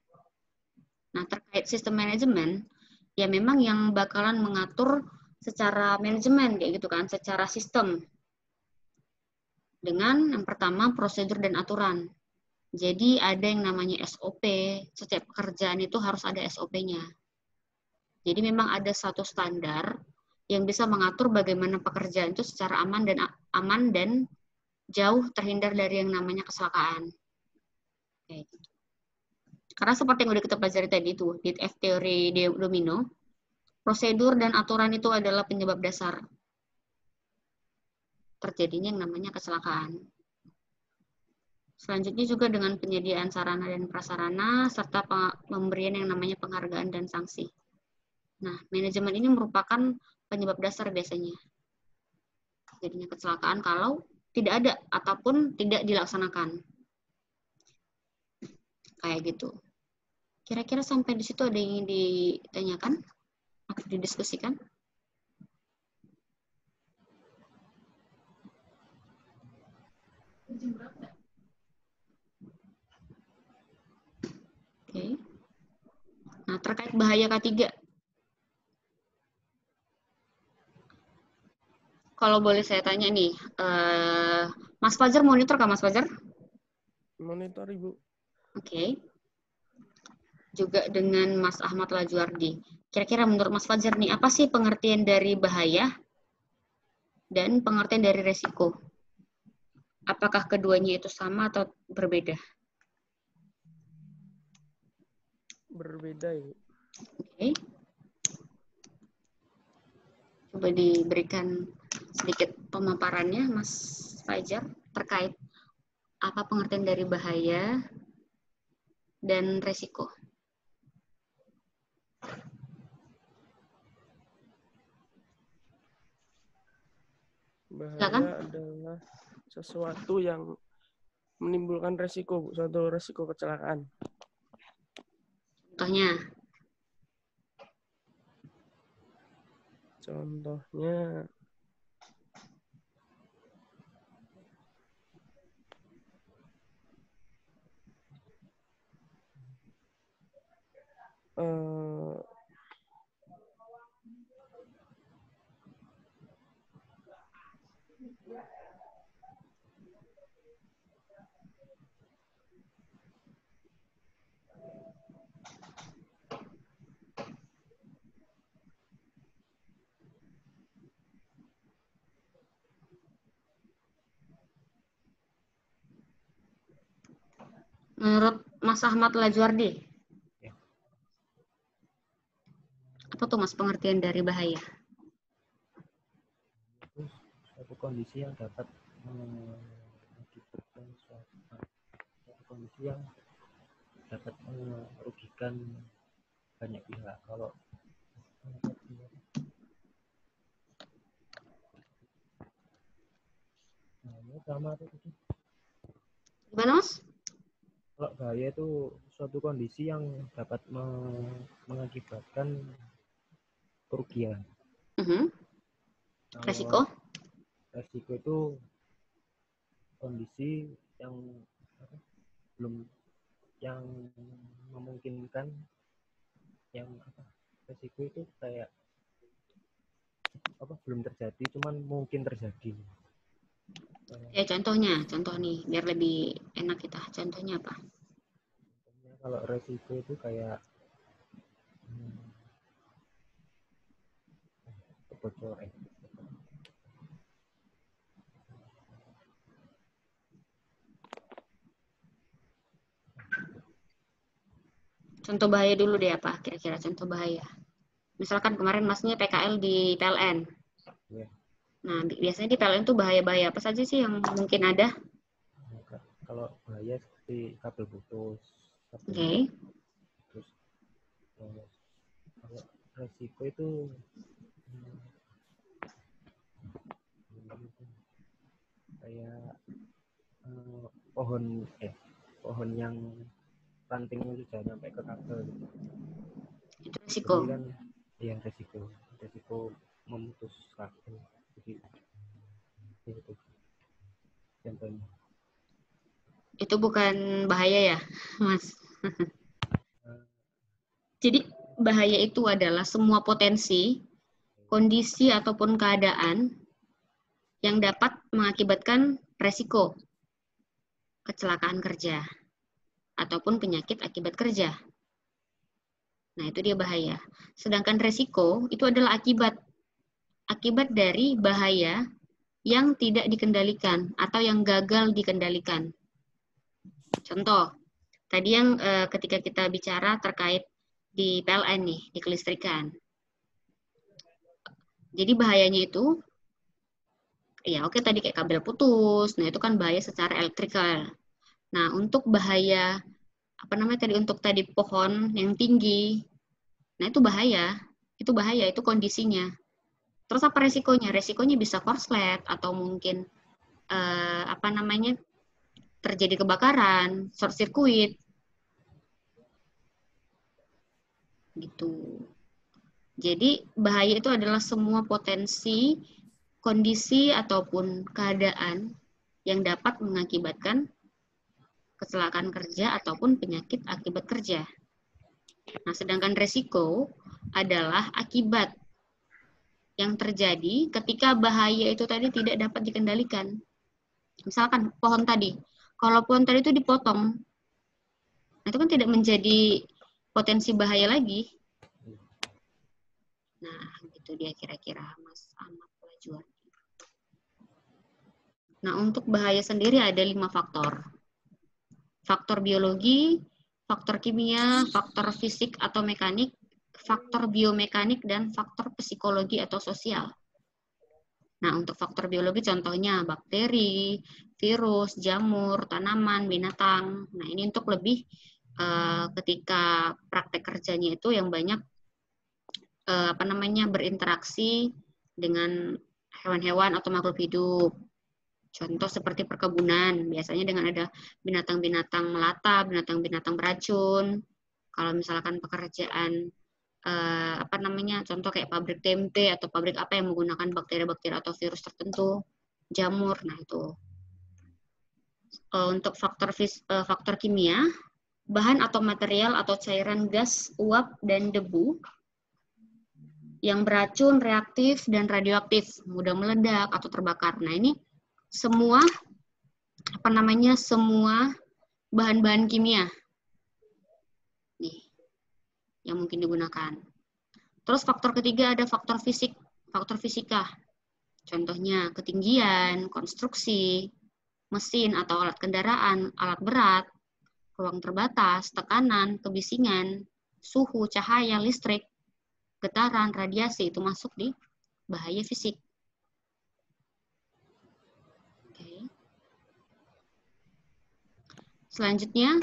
Nah, terkait sistem manajemen, ya memang yang bakalan mengatur secara manajemen, kayak gitu kan, secara sistem. Dengan yang pertama, prosedur dan aturan. Jadi ada yang namanya SOP, setiap pekerjaan itu harus ada SOP-nya. Jadi memang ada satu standar yang bisa mengatur bagaimana pekerjaan itu secara aman dan jauh terhindar dari yang namanya kecelakaan. Kayak gitu. Karena seperti yang udah kita pelajari tadi itu, di F teori domino, prosedur dan aturan itu adalah penyebab dasar. terjadinya yang namanya kecelakaan. Selanjutnya juga dengan penyediaan sarana dan prasarana, serta pemberian yang namanya penghargaan dan sanksi. Nah, manajemen ini merupakan penyebab dasar biasanya. Jadinya kecelakaan kalau tidak ada ataupun tidak dilaksanakan. Kayak gitu. Kira-kira sampai di situ ada yang ingin ditanyakan atau didiskusikan? Oke. Nah, terkait bahaya K3. Kalau boleh saya tanya nih, Mas Fajar monitor kah Mas Fajar? Monitor, Ibu. Oke. Juga dengan Mas Ahmad Lajuardi. Kira-kira menurut Mas Fajar nih, apa sih pengertian dari bahaya dan pengertian dari resiko? Apakah keduanya itu sama atau berbeda? Berbeda, Ibu. Oke. Coba diberikan sedikit pemaparannya, Mas Fajar, terkait apa pengertian dari bahaya dan resiko. Bahaya Silakan. adalah sesuatu yang menimbulkan resiko, Bu. Suatu resiko kecelakaan. Contohnya, Contohnya, menurut Mas Ahmad Lajuardi, Ya. apa tuh Mas pengertian dari bahaya? Itu suatu kondisi yang dapat mengakibatkan suatu kondisi yang dapat merugikan banyak pihak. Kalau ini sama tuh. Gimana Mas? Kalau bahaya itu suatu kondisi yang dapat mengakibatkan kerugian. Resiko? Resiko itu kondisi yang belum yang memungkinkan yang resiko itu kayak belum terjadi cuman mungkin terjadi. Ya contoh nih biar lebih enak kita. Contohnya apa? Kalau resiko itu kayak kebocoran. Contoh bahaya dulu deh apa kira-kira contoh bahaya. Misalkan kemarin Masnya PKL di PLN. Ya. Nah, biasanya di PLN tuh bahaya-bahaya apa saja sih yang mungkin ada? Kalau bahaya seperti kabel putus. Oke. Terus kalau resiko itu kayak pohon yang rantingnya sudah sampai ke kabel gitu. Itu resiko. Jadi kan ya resiko memutus kabel. Jadi itu contohnya. Itu bukan bahaya ya, Mas? Jadi bahaya itu adalah semua potensi, kondisi ataupun keadaan yang dapat mengakibatkan resiko kecelakaan kerja ataupun penyakit akibat kerja. Nah, itu dia bahaya. Sedangkan resiko itu adalah akibat dari bahaya yang tidak dikendalikan atau yang gagal dikendalikan. Contoh, tadi yang ketika kita bicara terkait di PLN nih, di kelistrikan. Jadi bahayanya itu Ya, oke, tadi kayak kabel putus. Nah, itu kan bahaya secara elektrikal. Nah, untuk bahaya apa namanya tadi, untuk tadi pohon yang tinggi. Nah, itu bahaya. Itu bahaya, itu kondisinya. Terus apa resikonya? Resikonya bisa korslet atau mungkin apa namanya? Terjadi kebakaran, short circuit. Gitu. Jadi, bahaya itu adalah semua potensi, kondisi ataupun keadaan yang dapat mengakibatkan kecelakaan kerja ataupun penyakit akibat kerja. Nah, sedangkan resiko adalah akibat yang terjadi ketika bahaya itu tadi tidak dapat dikendalikan. Misalkan pohon tadi, kalau pohon tadi itu dipotong, nah itu kan tidak menjadi potensi bahaya lagi. Nah, itu dia kira-kira Mas Ahmad Lajuan. Nah, untuk bahaya sendiri ada 5 faktor. Faktor biologi, faktor kimia, faktor fisik atau mekanik, faktor biomekanik, dan faktor psikologi atau sosial. Nah, untuk faktor biologi contohnya bakteri, virus, jamur, tanaman, binatang. Nah, ini untuk lebih ketika praktek kerjanya itu yang banyak apa namanya berinteraksi dengan hewan-hewan atau makhluk hidup. Contoh seperti perkebunan, biasanya dengan ada binatang-binatang melata, binatang-binatang beracun. Kalau misalkan pekerjaan apa namanya, contoh kayak pabrik tempe atau pabrik apa yang menggunakan bakteri-bakteri atau virus tertentu, jamur. Nah, itu. Untuk faktor kimia, bahan atau material atau cairan gas, uap, dan debu yang beracun, reaktif, dan radioaktif, mudah meledak atau terbakar. Nah, ini semua apa namanya, semua bahan-bahan kimia nih yang mungkin digunakan. Terus faktor ketiga ada faktor fisik, faktor fisika. Contohnya ketinggian, konstruksi, mesin atau alat kendaraan, alat berat, ruang terbatas, tekanan, kebisingan, suhu, cahaya, listrik, getaran, radiasi, itu masuk di bahaya fisik. Selanjutnya,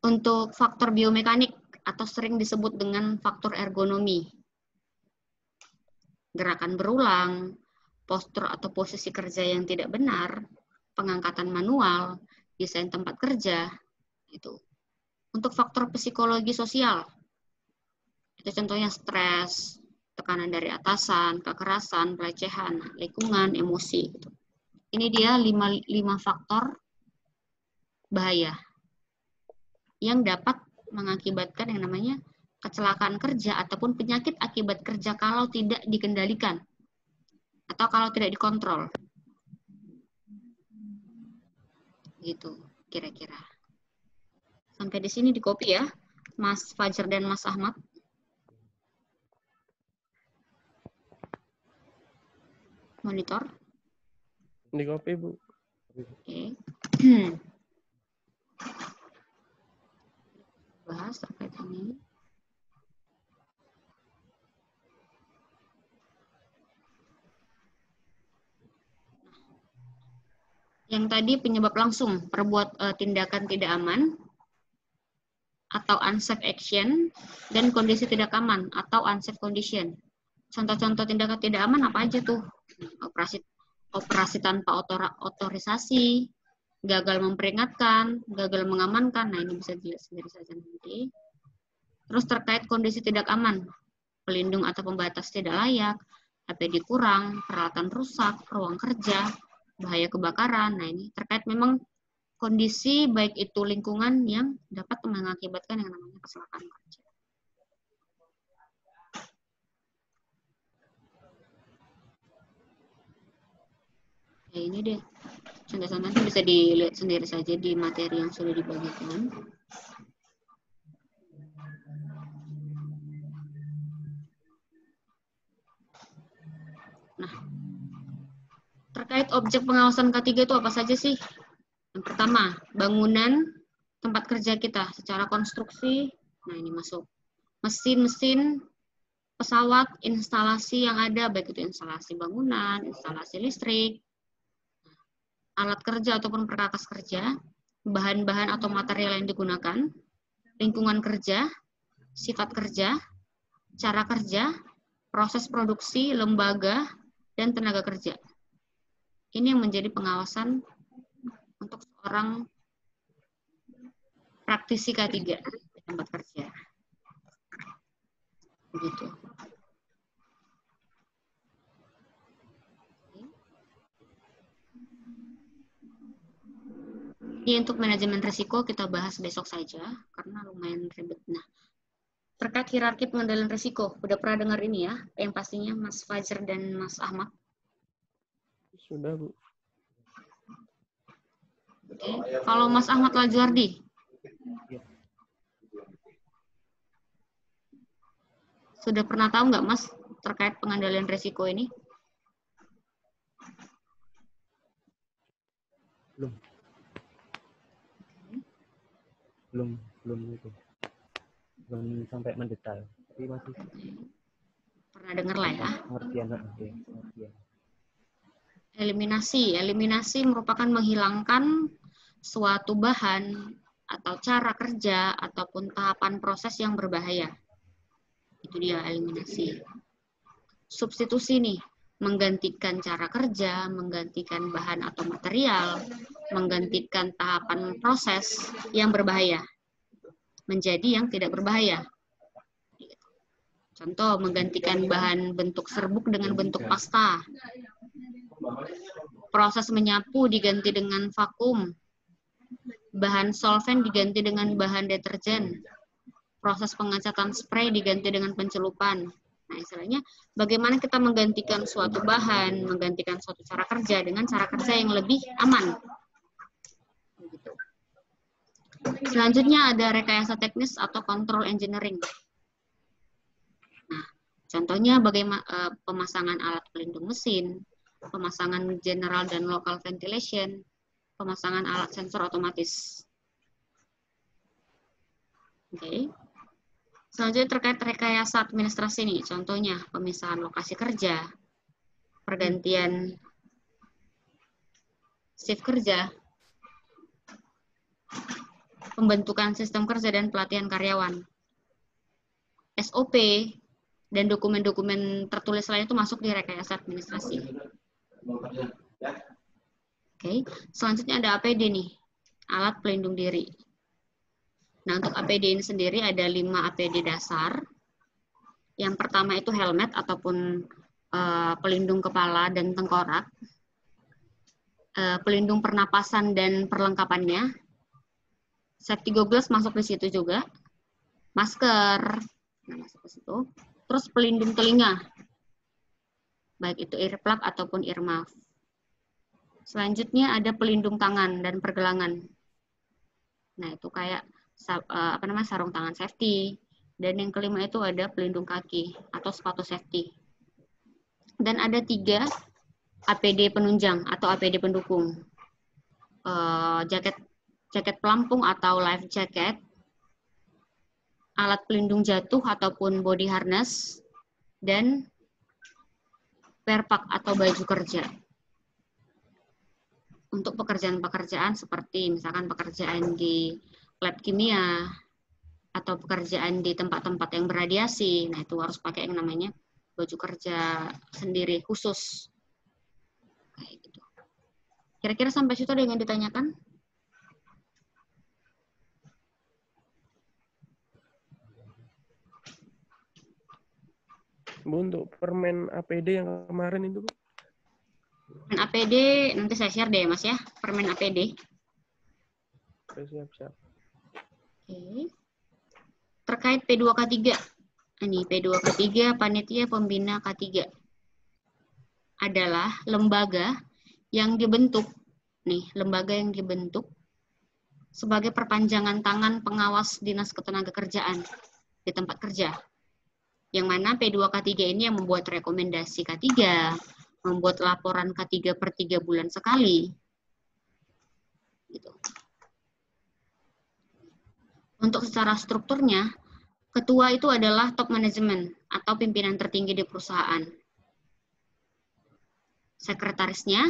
untuk faktor biomekanik atau sering disebut dengan faktor ergonomi. Gerakan berulang, postur atau posisi kerja yang tidak benar, pengangkatan manual, desain tempat kerja, itu. Untuk faktor psikologi sosial, itu contohnya stres, tekanan dari atasan, kekerasan, pelecehan, lingkungan, emosi. Gitu. Ini dia 5 faktor bahaya yang dapat mengakibatkan yang namanya kecelakaan kerja ataupun penyakit akibat kerja kalau tidak dikendalikan atau kalau tidak dikontrol. Gitu, kira-kira. Sampai di sini di copy ya, Mas Fajar dan Mas Ahmad. Monitor. Di copy, Bu. Oke. Bahas terkait ini. Yang tadi penyebab langsung, tindakan tidak aman atau unsafe action, dan kondisi tidak aman atau unsafe condition. Contoh-contoh tindakan tidak aman apa aja tuh? Operasi tanpa otorisasi, gagal memperingatkan, gagal mengamankan. Nah, ini bisa dilihat sendiri saja nanti. Terus terkait kondisi tidak aman, pelindung atau pembatas tidak layak, APD kurang, peralatan rusak, ruang kerja, bahaya kebakaran. Nah, ini terkait memang kondisi baik itu lingkungan yang dapat mengakibatkan yang namanya kecelakaan kerja. Ya, ini deh. Contoh-contohnya bisa dilihat sendiri saja di materi yang sudah dibagikan. Nah, terkait objek pengawasan K3 itu apa saja sih? Yang pertama, bangunan tempat kerja kita secara konstruksi. Nah, ini masuk. Mesin-mesin, pesawat, instalasi yang ada, baik itu instalasi bangunan, instalasi listrik, alat kerja ataupun perkakas kerja, bahan-bahan atau material yang digunakan, lingkungan kerja, sifat kerja, cara kerja, proses produksi, lembaga, dan tenaga kerja. Ini yang menjadi pengawasan untuk seorang praktisi K3 di tempat kerja. Begitu. Ini untuk manajemen risiko kita bahas besok saja, karena lumayan ribet. Nah, terkait hierarki pengendalian risiko, udah pernah dengar ini ya, yang pastinya Mas Fajar dan Mas Ahmad. Sudah, Bu. Oke. Kalau Mas Ahmad Lajuardi, sudah pernah tahu nggak Mas terkait pengendalian risiko ini? Belum itu. Belum sampai mendetail. Tapi masih Pernah dengar lah ya. pengertian. Eliminasi merupakan menghilangkan suatu bahan atau cara kerja ataupun tahapan proses yang berbahaya. Itu dia eliminasi. Substitusi nih, menggantikan cara kerja, menggantikan bahan atau material, menggantikan tahapan proses yang berbahaya menjadi yang tidak berbahaya. Contoh, menggantikan bahan bentuk serbuk dengan bentuk pasta. Proses menyapu diganti dengan vakum. Bahan solvent diganti dengan bahan deterjen. Proses pengecatan spray diganti dengan pencelupan. Nah, istilahnya bagaimana kita menggantikan suatu bahan, menggantikan suatu cara kerja dengan cara kerja yang lebih aman. Selanjutnya ada rekayasa teknis atau control engineering. Nah, contohnya bagaimana pemasangan alat pelindung mesin, pemasangan general dan local ventilation, pemasangan alat sensor otomatis. Oke. Selanjutnya terkait rekayasa administrasi nih, contohnya pemisahan lokasi kerja, pergantian shift kerja, pembentukan sistem kerja dan pelatihan karyawan. SOP dan dokumen-dokumen tertulis lain itu masuk di rekayasa administrasi. Oke, selanjutnya ada APD nih, alat pelindung diri. Nah, untuk APD ini sendiri ada 5 APD dasar. Yang pertama itu helmet ataupun pelindung kepala dan tengkorak, pelindung pernapasan dan perlengkapannya, safety goggles masuk di situ juga, masker, nah masuk ke situ, terus pelindung telinga, baik itu earplug ataupun earmuff. Selanjutnya ada pelindung tangan dan pergelangan. Nah itu kayak sarung tangan safety. Dan yang kelima itu ada pelindung kaki atau sepatu safety. Dan ada 3 APD penunjang atau APD pendukung, jaket pelampung atau life jacket, alat pelindung jatuh ataupun body harness, dan perpak atau baju kerja. Untuk pekerjaan-pekerjaan seperti misalkan pekerjaan di lab kimia, atau pekerjaan di tempat-tempat yang berradiasi, nah itu harus pakai yang namanya baju kerja sendiri khusus. Kayak gitu. Kira-kira sampai situ ada yang ditanyakan? Bu, untuk permen APD yang kemarin itu, Bu? Permen APD, nanti saya share deh, Mas ya. Permen APD. Oke, siap. Oke. Terkait P2K3. Ini P2K3, Panitia Pembina K3. Adalah lembaga yang dibentuk. Nih, lembaga yang dibentuk sebagai perpanjangan tangan pengawas Dinas Ketenagakerjaan di tempat kerja. Yang mana P2K3 ini yang membuat rekomendasi K3, membuat laporan K3 per 3 bulan sekali. Gitu. Untuk secara strukturnya, ketua itu adalah top management atau pimpinan tertinggi di perusahaan. Sekretarisnya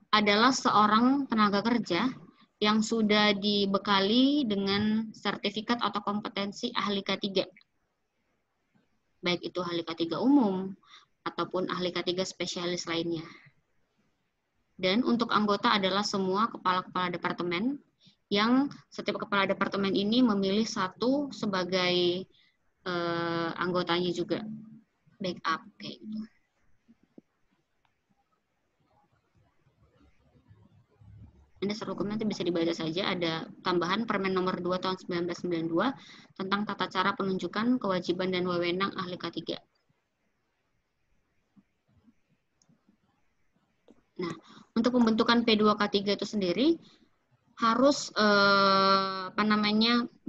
adalah seorang tenaga kerja yang sudah dibekali dengan sertifikat atau kompetensi ahli K3. Baik itu ahli K3 umum ataupun ahli K3 spesialis lainnya. Dan untuk anggota adalah semua kepala-kepala departemen yang setiap kepala departemen ini memilih satu sebagai anggotanya juga. Backup kayak gitu. Ini seluruh dokumen nanti bisa dibaca saja, ada tambahan Permen nomor 2 tahun 1992 tentang tata cara penunjukan kewajiban dan wewenang ahli K3. Nah, untuk pembentukan P2K3 itu sendiri harus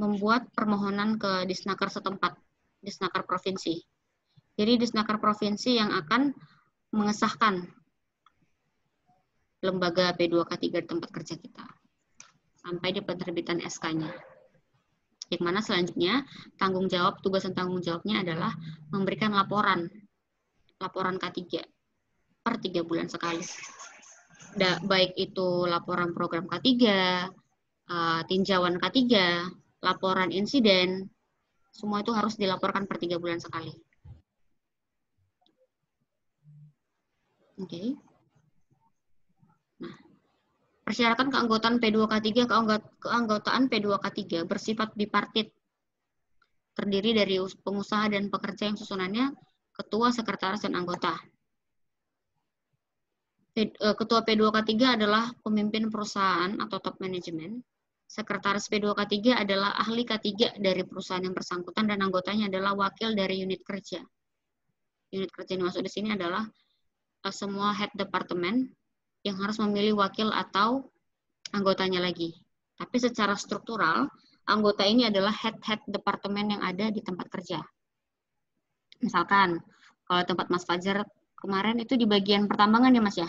membuat permohonan ke Disnaker setempat, Disnaker provinsi. Jadi Disnaker provinsi yang akan mengesahkan lembaga P2K3 di tempat kerja kita sampai di penerbitan SK-nya. Yang mana selanjutnya tugas dan tanggung jawabnya adalah memberikan laporan K3 per 3 bulan sekali. Baik itu laporan program K3, tinjauan K3, laporan insiden, semua itu harus dilaporkan per 3 bulan sekali. Oke. Nah, persyaratan keanggotaan P2K3, keanggotaan P2K3 bersifat bipartit, terdiri dari pengusaha dan pekerja yang susunannya ketua, sekretaris, dan anggota. Ketua P2K3 adalah pemimpin perusahaan atau top management. Sekretaris P2K3 adalah ahli K3 dari perusahaan yang bersangkutan dan anggotanya adalah wakil dari unit kerja. Unit kerja yang masuk di sini adalah semua head departemen yang harus memilih wakil atau anggotanya lagi. Tapi secara struktural, anggota ini adalah head departemen yang ada di tempat kerja. Misalkan, kalau tempat Mas Fajar kemarin itu di bagian pertambangan ya Mas ya?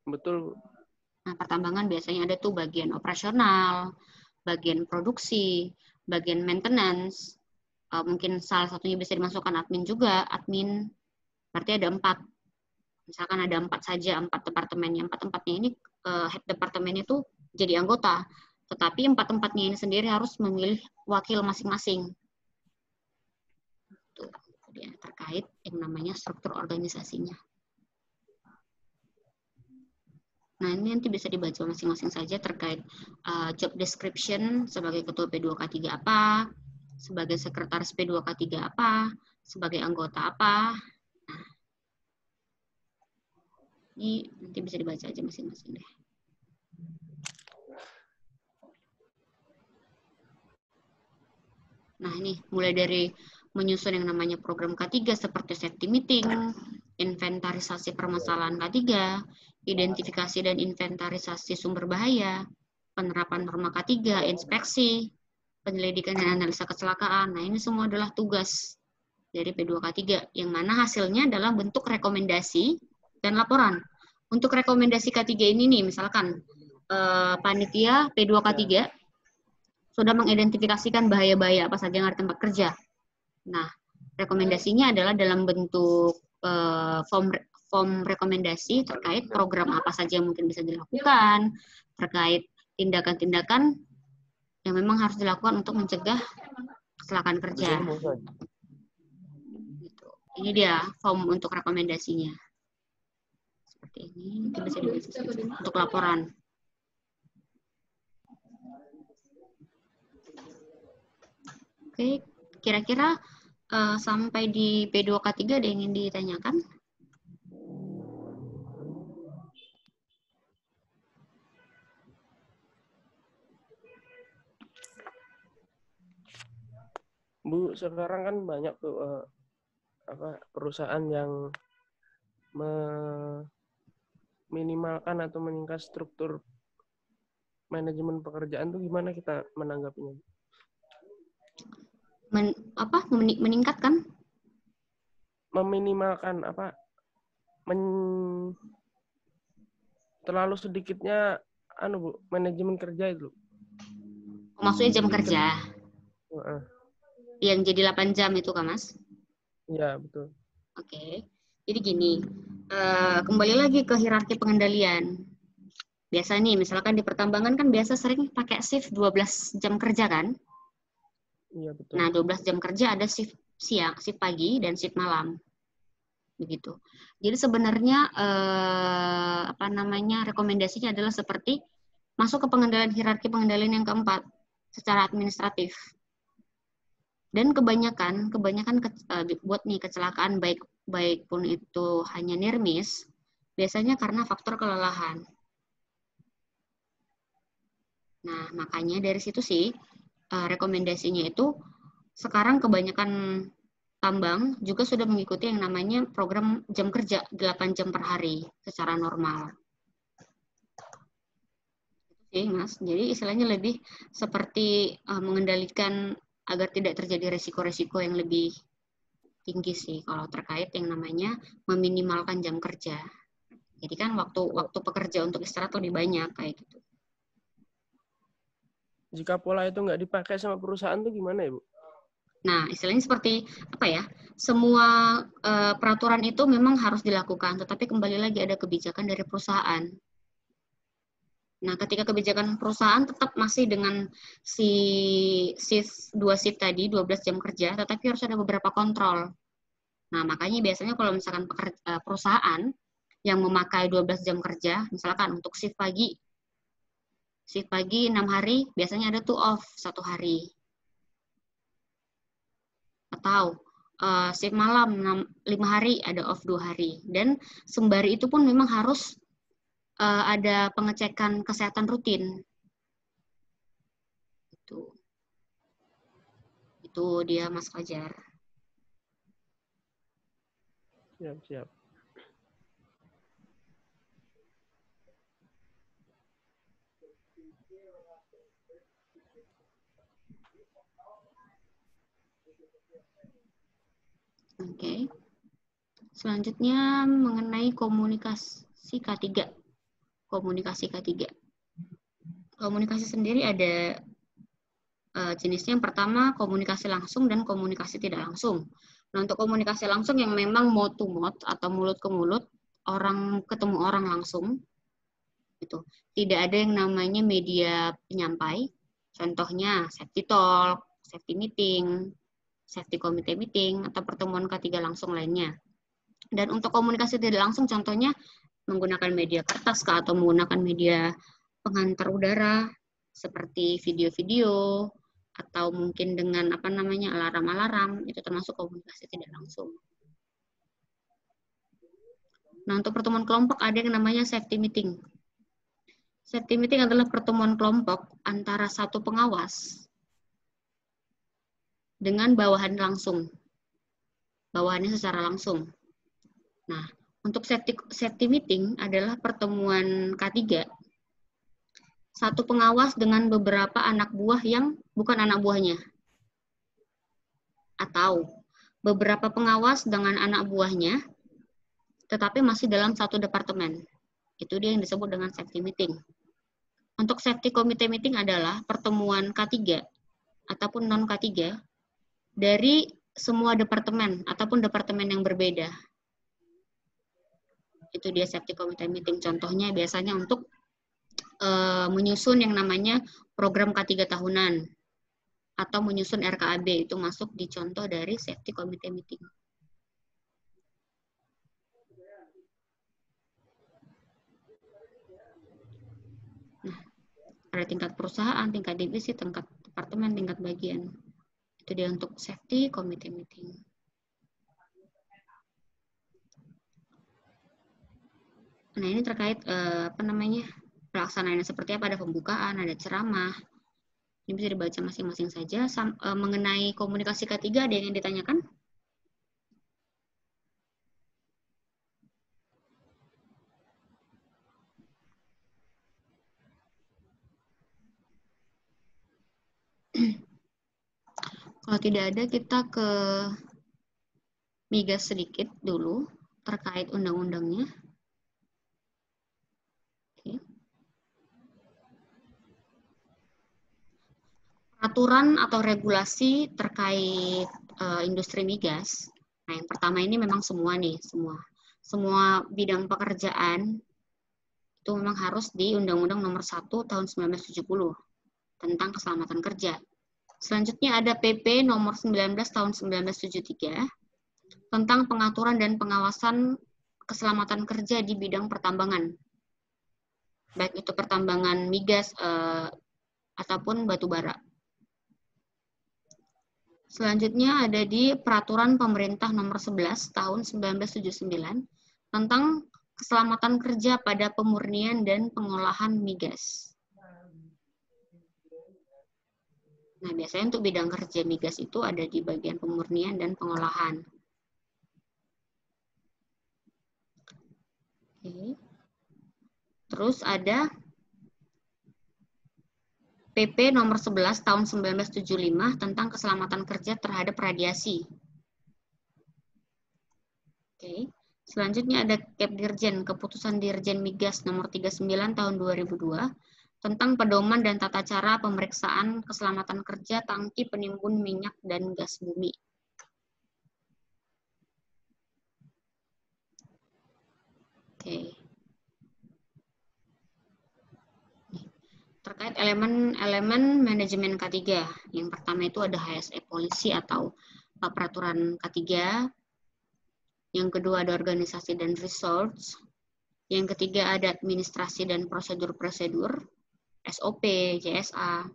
Betul. Nah, pertambangan biasanya ada tuh bagian operasional, bagian produksi, bagian maintenance, mungkin salah satunya bisa dimasukkan admin juga, admin, berarti ada 4. Misalkan ada 4 saja, 4 departemen. Yang 4-4-nya ini head departemen itu jadi anggota. Tetapi 4-4-nya ini sendiri harus memilih wakil masing-masing. Itu dia terkait yang namanya struktur organisasinya. Nah, ini nanti bisa dibaca masing-masing saja terkait job description sebagai ketua P2K3 apa, sebagai sekretaris P2K3 apa, sebagai anggota apa. Nah, ini nanti bisa dibaca aja masing-masing deh. Nah, ini mulai dari menyusun yang namanya program K3 seperti safety meeting, inventarisasi permasalahan K3, identifikasi dan inventarisasi sumber bahaya, penerapan norma K3, inspeksi, penyelidikan dan analisa kecelakaan. Nah, ini semua adalah tugas dari P2K3, yang mana hasilnya adalah bentuk rekomendasi dan laporan. Untuk rekomendasi K3 ini nih, misalkan panitia P2K3 sudah mengidentifikasikan bahaya-bahaya apa saja yang ada di tempat kerja. Nah, rekomendasinya adalah dalam bentuk form rekomendasi terkait program apa saja yang mungkin bisa dilakukan, terkait tindakan-tindakan yang memang harus dilakukan untuk mencegah kecelakaan kerja. Gitu. Ini dia form untuk rekomendasinya. Seperti ini, itu bisa dibaca saja. Untuk laporan. Oke, kira-kira sampai di P2K3 ada yang ingin ditanyakan? Bu, sekarang kan banyak tuh perusahaan yang meminimalkan atau meningkat struktur manajemen pekerjaan tuh gimana kita menanggapinya? Meningkatkan? Meminimalkan terlalu sedikitnya Bu, manajemen kerja itu. Maksudnya jam kerja? Yang jadi 8 jam itu kan, Mas? Iya, betul. Oke. Jadi gini, kembali lagi ke hierarki pengendalian. Biasa nih, misalkan di pertambangan kan biasa sering pakai shift 12 jam kerja kan? Iya, betul. Nah, 12 jam kerja ada shift siang, shift pagi, dan shift malam. Begitu. Jadi sebenarnya rekomendasinya adalah seperti masuk ke pengendalian hierarki pengendalian yang keempat secara administratif. Dan kebanyakan buat nih kecelakaan baik pun itu hanya near miss, biasanya karena faktor kelelahan. Nah, makanya dari situ sih rekomendasinya itu sekarang kebanyakan tambang juga sudah mengikuti yang namanya program jam kerja 8 jam per hari secara normal. Itu sih, Mas. Jadi istilahnya lebih seperti mengendalikan agar tidak terjadi resiko-resiko yang lebih tinggi sih kalau terkait yang namanya meminimalkan jam kerja. Jadi kan waktu pekerja untuk istirahat lebih banyak kayak gitu. Jika pola itu nggak dipakai sama perusahaan tuh gimana ya, Bu? Nah, istilahnya seperti apa ya? Semua peraturan itu memang harus dilakukan, tetapi kembali lagi ada kebijakan dari perusahaan. Nah, ketika kebijakan perusahaan tetap masih dengan dua shift tadi, 12 jam kerja, tetapi harus ada beberapa kontrol. Nah, makanya biasanya kalau misalkan perusahaan yang memakai 12 jam kerja, misalkan untuk shift pagi 6 hari, biasanya ada tuh off 1 hari. Atau shift malam 5 hari, ada off 2 hari. Dan sembari itu pun memang harus ada pengecekan kesehatan rutin. Itu dia Mas Fajar. Siap. Oke. Selanjutnya mengenai komunikasi K3. Komunikasi K3. Komunikasi sendiri ada jenisnya. Yang pertama komunikasi langsung dan komunikasi tidak langsung. Nah, untuk komunikasi langsung yang memang mouth to mouth atau mulut ke mulut, orang ketemu orang langsung, gitu. Tidak ada yang namanya media penyampai. Contohnya safety talk, safety meeting, safety committee meeting, atau pertemuan K3 langsung lainnya. Dan untuk komunikasi tidak langsung, contohnya menggunakan media kertas atau menggunakan media pengantar udara seperti video-video atau mungkin dengan alarm-alarm, itu termasuk komunikasi tidak langsung. Nah, untuk pertemuan kelompok ada yang namanya safety meeting. Safety meeting adalah pertemuan kelompok antara satu pengawas dengan bawahan langsung. Bawahannya secara langsung. Nah, untuk safety meeting adalah pertemuan K3. Satu pengawas dengan beberapa anak buah yang bukan anak buahnya. Atau beberapa pengawas dengan anak buahnya, tetapi masih dalam satu departemen. Itu dia yang disebut dengan safety meeting. Untuk safety committee meeting adalah pertemuan K3 ataupun non K3 dari semua departemen ataupun departemen yang berbeda. Itu dia safety committee meeting. Contohnya biasanya untuk menyusun yang namanya program K3 tahunan atau menyusun RKAB, itu masuk di contoh dari safety committee meeting. Nah, ada tingkat perusahaan, tingkat divisi, tingkat departemen, tingkat bagian. Itu dia untuk safety committee meeting. Nah, ini terkait pelaksanaannya seperti apa, ada pembukaan, ada ceramah. Ini bisa dibaca masing-masing saja. Mengenai komunikasi K3 ada yang ditanyakan? Kalau tidak ada, kita ke migas sedikit dulu terkait undang-undangnya. Peraturan atau regulasi terkait industri migas. Nah, yang pertama ini memang semua. semua bidang pekerjaan itu memang harus di Undang-Undang Nomor 1 Tahun 1970 tentang keselamatan kerja. Selanjutnya ada PP Nomor 19 Tahun 1973 tentang pengaturan dan pengawasan keselamatan kerja di bidang pertambangan, baik itu pertambangan migas ataupun batu bara. Selanjutnya ada di Peraturan Pemerintah Nomor 11 Tahun 1979 tentang keselamatan kerja pada pemurnian dan pengolahan migas. Nah, biasanya untuk bidang kerja migas itu ada di bagian pemurnian dan pengolahan. Oke. Terus ada PP Nomor 11 Tahun 1975 tentang keselamatan kerja terhadap radiasi. Oke. Selanjutnya ada Kepdirjen, Keputusan Dirjen Migas Nomor 39 Tahun 2002 tentang pedoman dan tata cara pemeriksaan keselamatan kerja tangki penimbun minyak dan gas bumi. Oke. Terkait elemen manajemen K3. Yang pertama itu ada HSE polisi atau peraturan K3. Yang kedua ada organisasi dan resource. Yang ketiga ada administrasi dan prosedur-prosedur, SOP, JSA.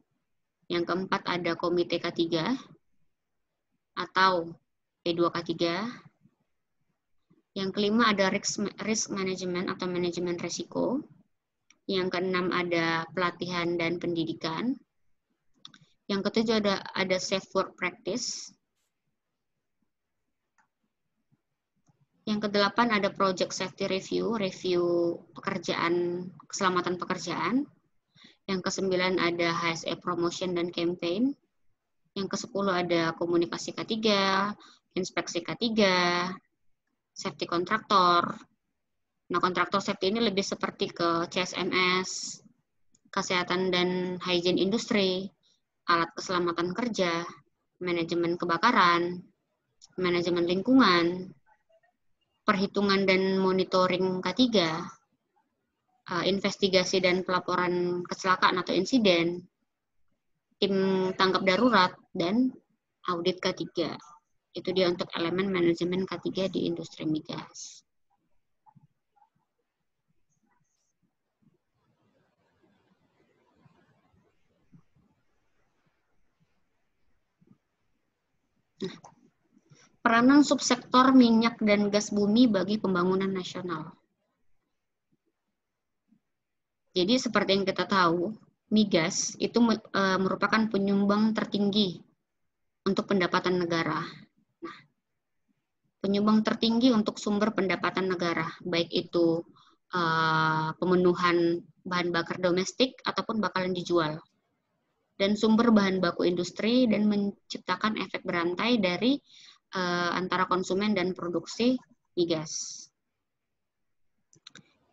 Yang keempat ada komite K3 atau P2K3. Yang kelima ada risk management atau manajemen risiko. Yang keenam ada pelatihan dan pendidikan. Yang ketujuh ada safe work practice. Yang kedelapan ada project safety review pekerjaan, keselamatan pekerjaan. Yang kesembilan ada HSE promotion dan campaign. Yang kesepuluh ada komunikasi K3, inspeksi K3, safety kontraktor. Nah, kontraktor safety ini lebih seperti ke CSMS, kesehatan dan hygiene industri, alat keselamatan kerja, manajemen kebakaran, manajemen lingkungan, perhitungan dan monitoring K3, investigasi dan pelaporan kecelakaan atau insiden, tim tanggap darurat, dan audit K3. Itu dia untuk elemen manajemen K3 di industri migas. Nah, peranan subsektor minyak dan gas bumi bagi pembangunan nasional. Jadi seperti yang kita tahu, migas itu merupakan penyumbang tertinggi untuk pendapatan negara. Nah, penyumbang tertinggi untuk sumber pendapatan negara, baik itu pemenuhan bahan bakar domestik ataupun bakalan dijual. Dan sumber bahan baku industri dan menciptakan efek berantai dari antara konsumen dan produksi migas.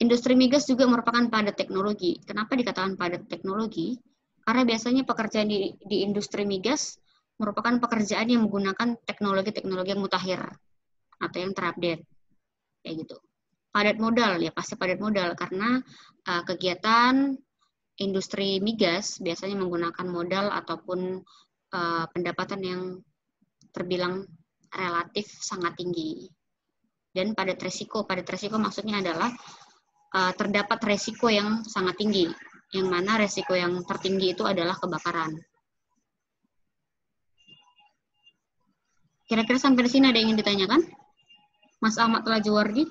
Industri migas juga merupakan padat teknologi. Kenapa dikatakan padat teknologi? Karena biasanya pekerjaan di industri migas merupakan pekerjaan yang menggunakan teknologi-teknologi yang mutakhir atau yang terupdate. Kayak gitu. Padat modal, ya pasti padat modal karena kegiatan industri migas biasanya menggunakan modal ataupun pendapatan yang terbilang relatif sangat tinggi. Dan padat resiko maksudnya adalah terdapat resiko yang sangat tinggi, yang mana resiko yang tertinggi itu adalah kebakaran. Kira-kira sampai di sini ada yang ingin ditanyakan? Mas Ahmad Lajuwardi?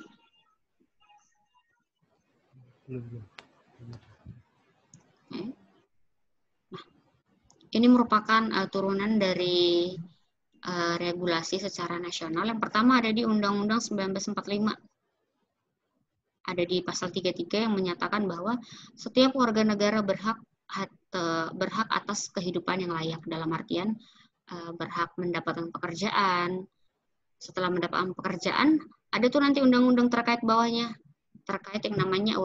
Nah, ini merupakan turunan dari regulasi secara nasional. Yang pertama ada di Undang-Undang 1945. Ada di pasal 33 yang menyatakan bahwa setiap warga negara berhak atas kehidupan yang layak, dalam artian berhak mendapatkan pekerjaan. Setelah mendapatkan pekerjaan, ada tuh nanti undang-undang terkait bawahnya, terkait yang namanya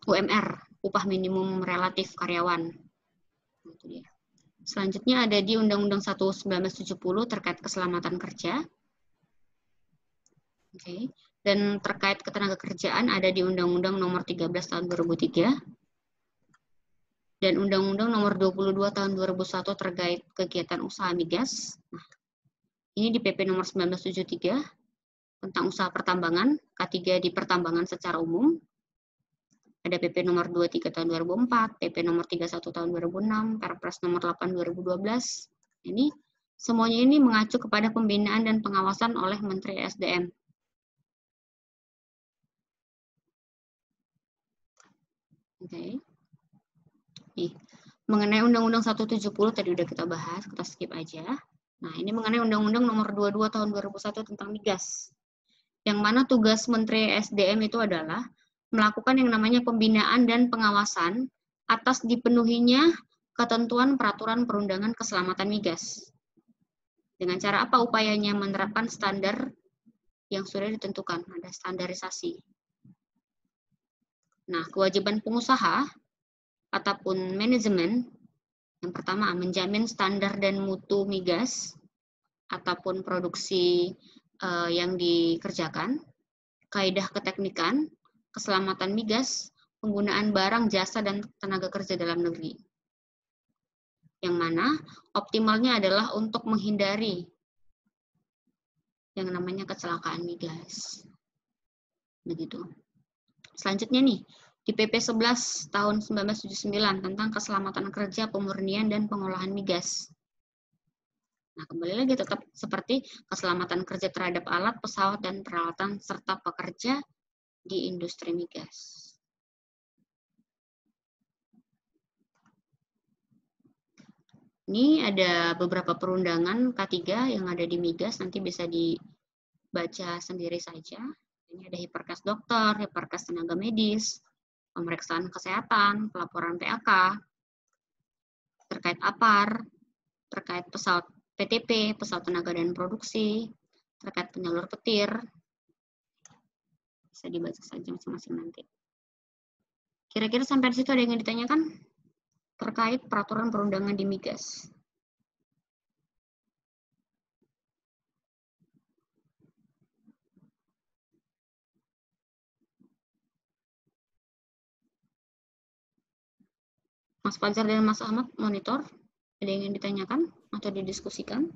UMR, upah minimum relatif karyawan. Itu dia. Selanjutnya ada di Undang-Undang 1 1970 terkait keselamatan kerja. Oke. Dan terkait ketenagakerjaan ada di Undang-Undang Nomor 13 Tahun 2003 dan Undang-Undang Nomor 22 Tahun 2001 terkait kegiatan usaha migas. Nah, ini di PP Nomor 1973 tentang usaha pertambangan, K3 di pertambangan secara umum. Ada PP Nomor 23 Tahun 2004, PP Nomor 31 Tahun 2006, Perpres Nomor 8 2012. Ini semuanya ini mengacu kepada pembinaan dan pengawasan oleh Menteri SDM. Oke. Nih, mengenai Undang-Undang 170 tadi udah kita bahas, kita skip aja. Nah, ini mengenai Undang-Undang Nomor 22 Tahun 2001 tentang migas. Yang mana tugas Menteri SDM itu adalah melakukan yang namanya pembinaan dan pengawasan atas dipenuhinya ketentuan peraturan perundangan keselamatan migas. Dengan cara apa upayanya? Menerapkan standar yang sudah ditentukan, ada standarisasi. Nah, kewajiban pengusaha ataupun manajemen, yang pertama menjamin standar dan mutu migas ataupun produksi yang dikerjakan, kaidah keteknikan, keselamatan migas, penggunaan barang, jasa, dan tenaga kerja dalam negeri. Yang mana optimalnya adalah untuk menghindari yang namanya kecelakaan migas. Begitu. Selanjutnya nih, di PP 11 tahun 1979 tentang keselamatan kerja, pemurnian, dan pengolahan migas. Nah, kembali lagi tetap seperti keselamatan kerja terhadap alat, pesawat, dan peralatan, serta pekerja di industri migas. Ini ada beberapa perundangan K3 yang ada di migas, nanti bisa dibaca sendiri saja. Ini ada Hiperkes dokter, Hiperkes tenaga medis, pemeriksaan kesehatan, pelaporan PAK, terkait APAR, terkait pesawat PTP, pesawat tenaga dan produksi, terkait penyalur petir. Bisa dibaca saja masing-masing nanti. Kira-kira sampai di situ ada yang ingin ditanyakan? Terkait peraturan perundangan di migas. Mas Fajar dan Mas Ahmad monitor, ada yang ingin ditanyakan atau didiskusikan?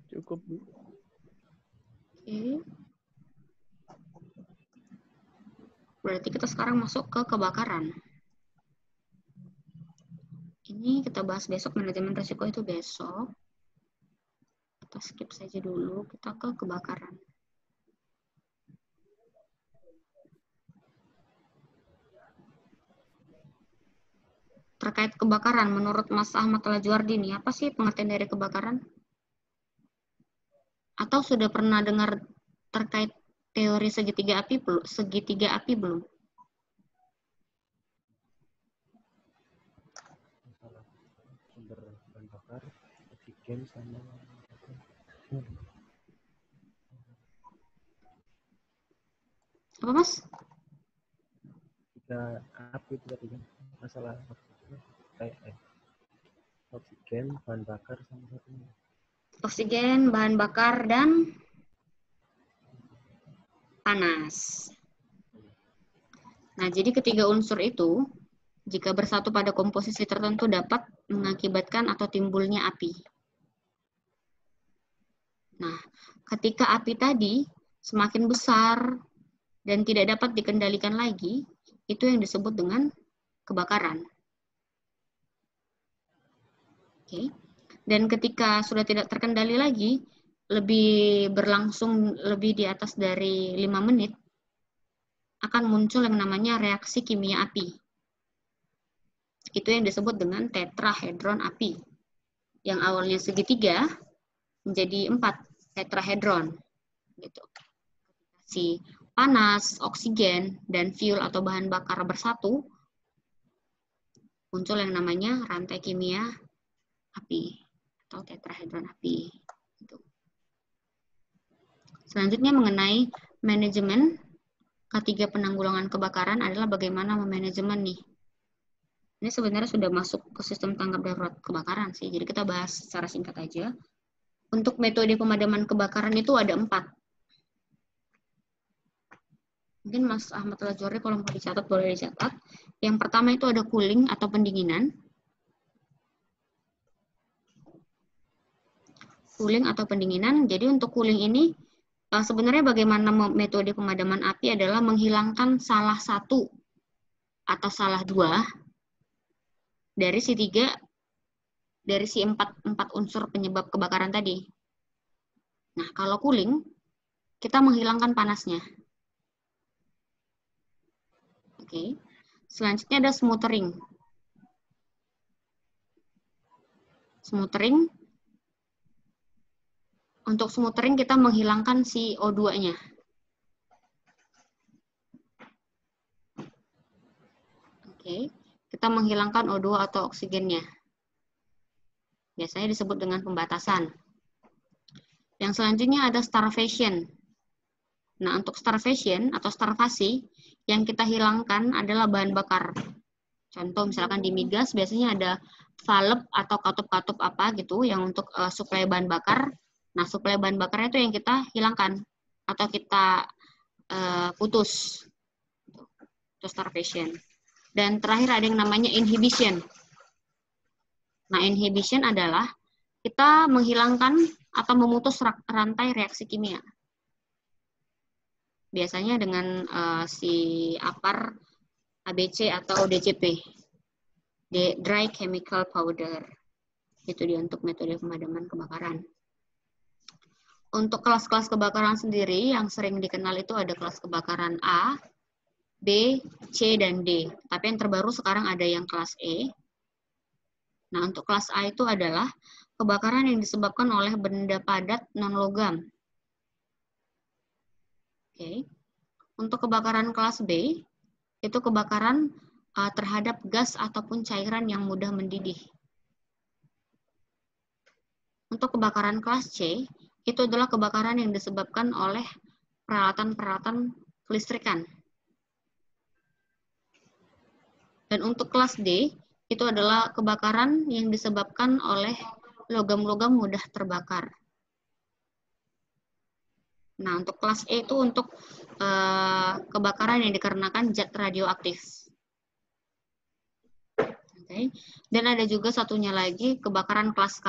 Cukup, Bu. Oke. Berarti kita sekarang masuk ke kebakaran. Ini kita bahas besok, manajemen risiko itu besok. Kita skip saja dulu, kita ke kebakaran. Terkait kebakaran, menurut Mas Ahmad Lajuardi nih, apa sih pengertian dari kebakaran? Atau sudah pernah dengar terkait teori segitiga api belum? Segitiga api belum? Masalah sumber bahan bakar, oksigen sama Apa Mas? tiga api itu tadi kan masalah kayak oksigen, bahan bakar sama satunya. Oksigen, bahan bakar, dan panas. Nah, jadi ketiga unsur itu, jika bersatu pada komposisi tertentu dapat mengakibatkan atau timbulnya api. Nah, ketika api tadi semakin besar dan tidak dapat dikendalikan lagi, itu yang disebut dengan kebakaran. Oke. Dan ketika sudah tidak terkendali lagi, lebih berlangsung lebih di atas dari 5 menit, akan muncul yang namanya reaksi kimia api. Itu yang disebut dengan tetrahedron api. Yang awalnya segitiga menjadi 4 tetrahedron. Gitu. Si panas, oksigen, dan fuel atau bahan bakar bersatu, muncul yang namanya rantai kimia api atau tetrahedron api. Gitu. Selanjutnya mengenai manajemen K3 penanggulangan kebakaran adalah bagaimana memanajemen nih. Ini sebenarnya sudah masuk ke sistem tanggap darurat kebakaran sih. Jadi kita bahas secara singkat aja. Untuk metode pemadaman kebakaran itu ada 4. Mungkin Mas Ahmad Lajori kalau mau dicatat boleh dicatat. Yang pertama itu ada cooling atau pendinginan. Cooling atau pendinginan. Jadi untuk cooling ini sebenarnya bagaimana metode pemadaman api adalah menghilangkan salah satu atau salah dua dari si empat unsur penyebab kebakaran tadi. Nah, kalau cooling, kita menghilangkan panasnya. Oke. Selanjutnya ada smothering. Smothering. Untuk smothering kita menghilangkan si O2-nya. Oke. Kita menghilangkan O2 atau oksigennya. Biasanya disebut dengan pembatasan. Yang selanjutnya ada starvation. Nah, untuk starvation atau starvasi, yang kita hilangkan adalah bahan bakar. Contoh misalkan di migas biasanya ada valve atau katup-katup apa gitu yang untuk suplai bahan bakar. Nah, suplai bahan bakarnya itu yang kita hilangkan atau kita putus. Itu starvation. Dan terakhir ada yang namanya inhibition. Nah, inhibition adalah kita menghilangkan atau memutus rantai reaksi kimia. Biasanya dengan si APAR, ABC atau DCP, Dry Chemical Powder. Itu dia untuk metode pemadaman kebakaran. Untuk kelas-kelas kebakaran sendiri yang sering dikenal itu ada kelas kebakaran A, B, C, dan D. Tapi yang terbaru sekarang ada yang kelas E. Nah, untuk kelas A itu adalah kebakaran yang disebabkan oleh benda padat non-logam. Oke. Untuk kebakaran kelas B, itu kebakaran terhadap gas ataupun cairan yang mudah mendidih. Untuk kebakaran kelas C, itu adalah kebakaran yang disebabkan oleh peralatan-peralatan kelistrikan. Dan untuk kelas D, itu adalah kebakaran yang disebabkan oleh logam-logam mudah terbakar. Nah, untuk kelas E itu untuk kebakaran yang dikarenakan zat radioaktif. Okay. Dan ada juga satunya lagi, kebakaran kelas K.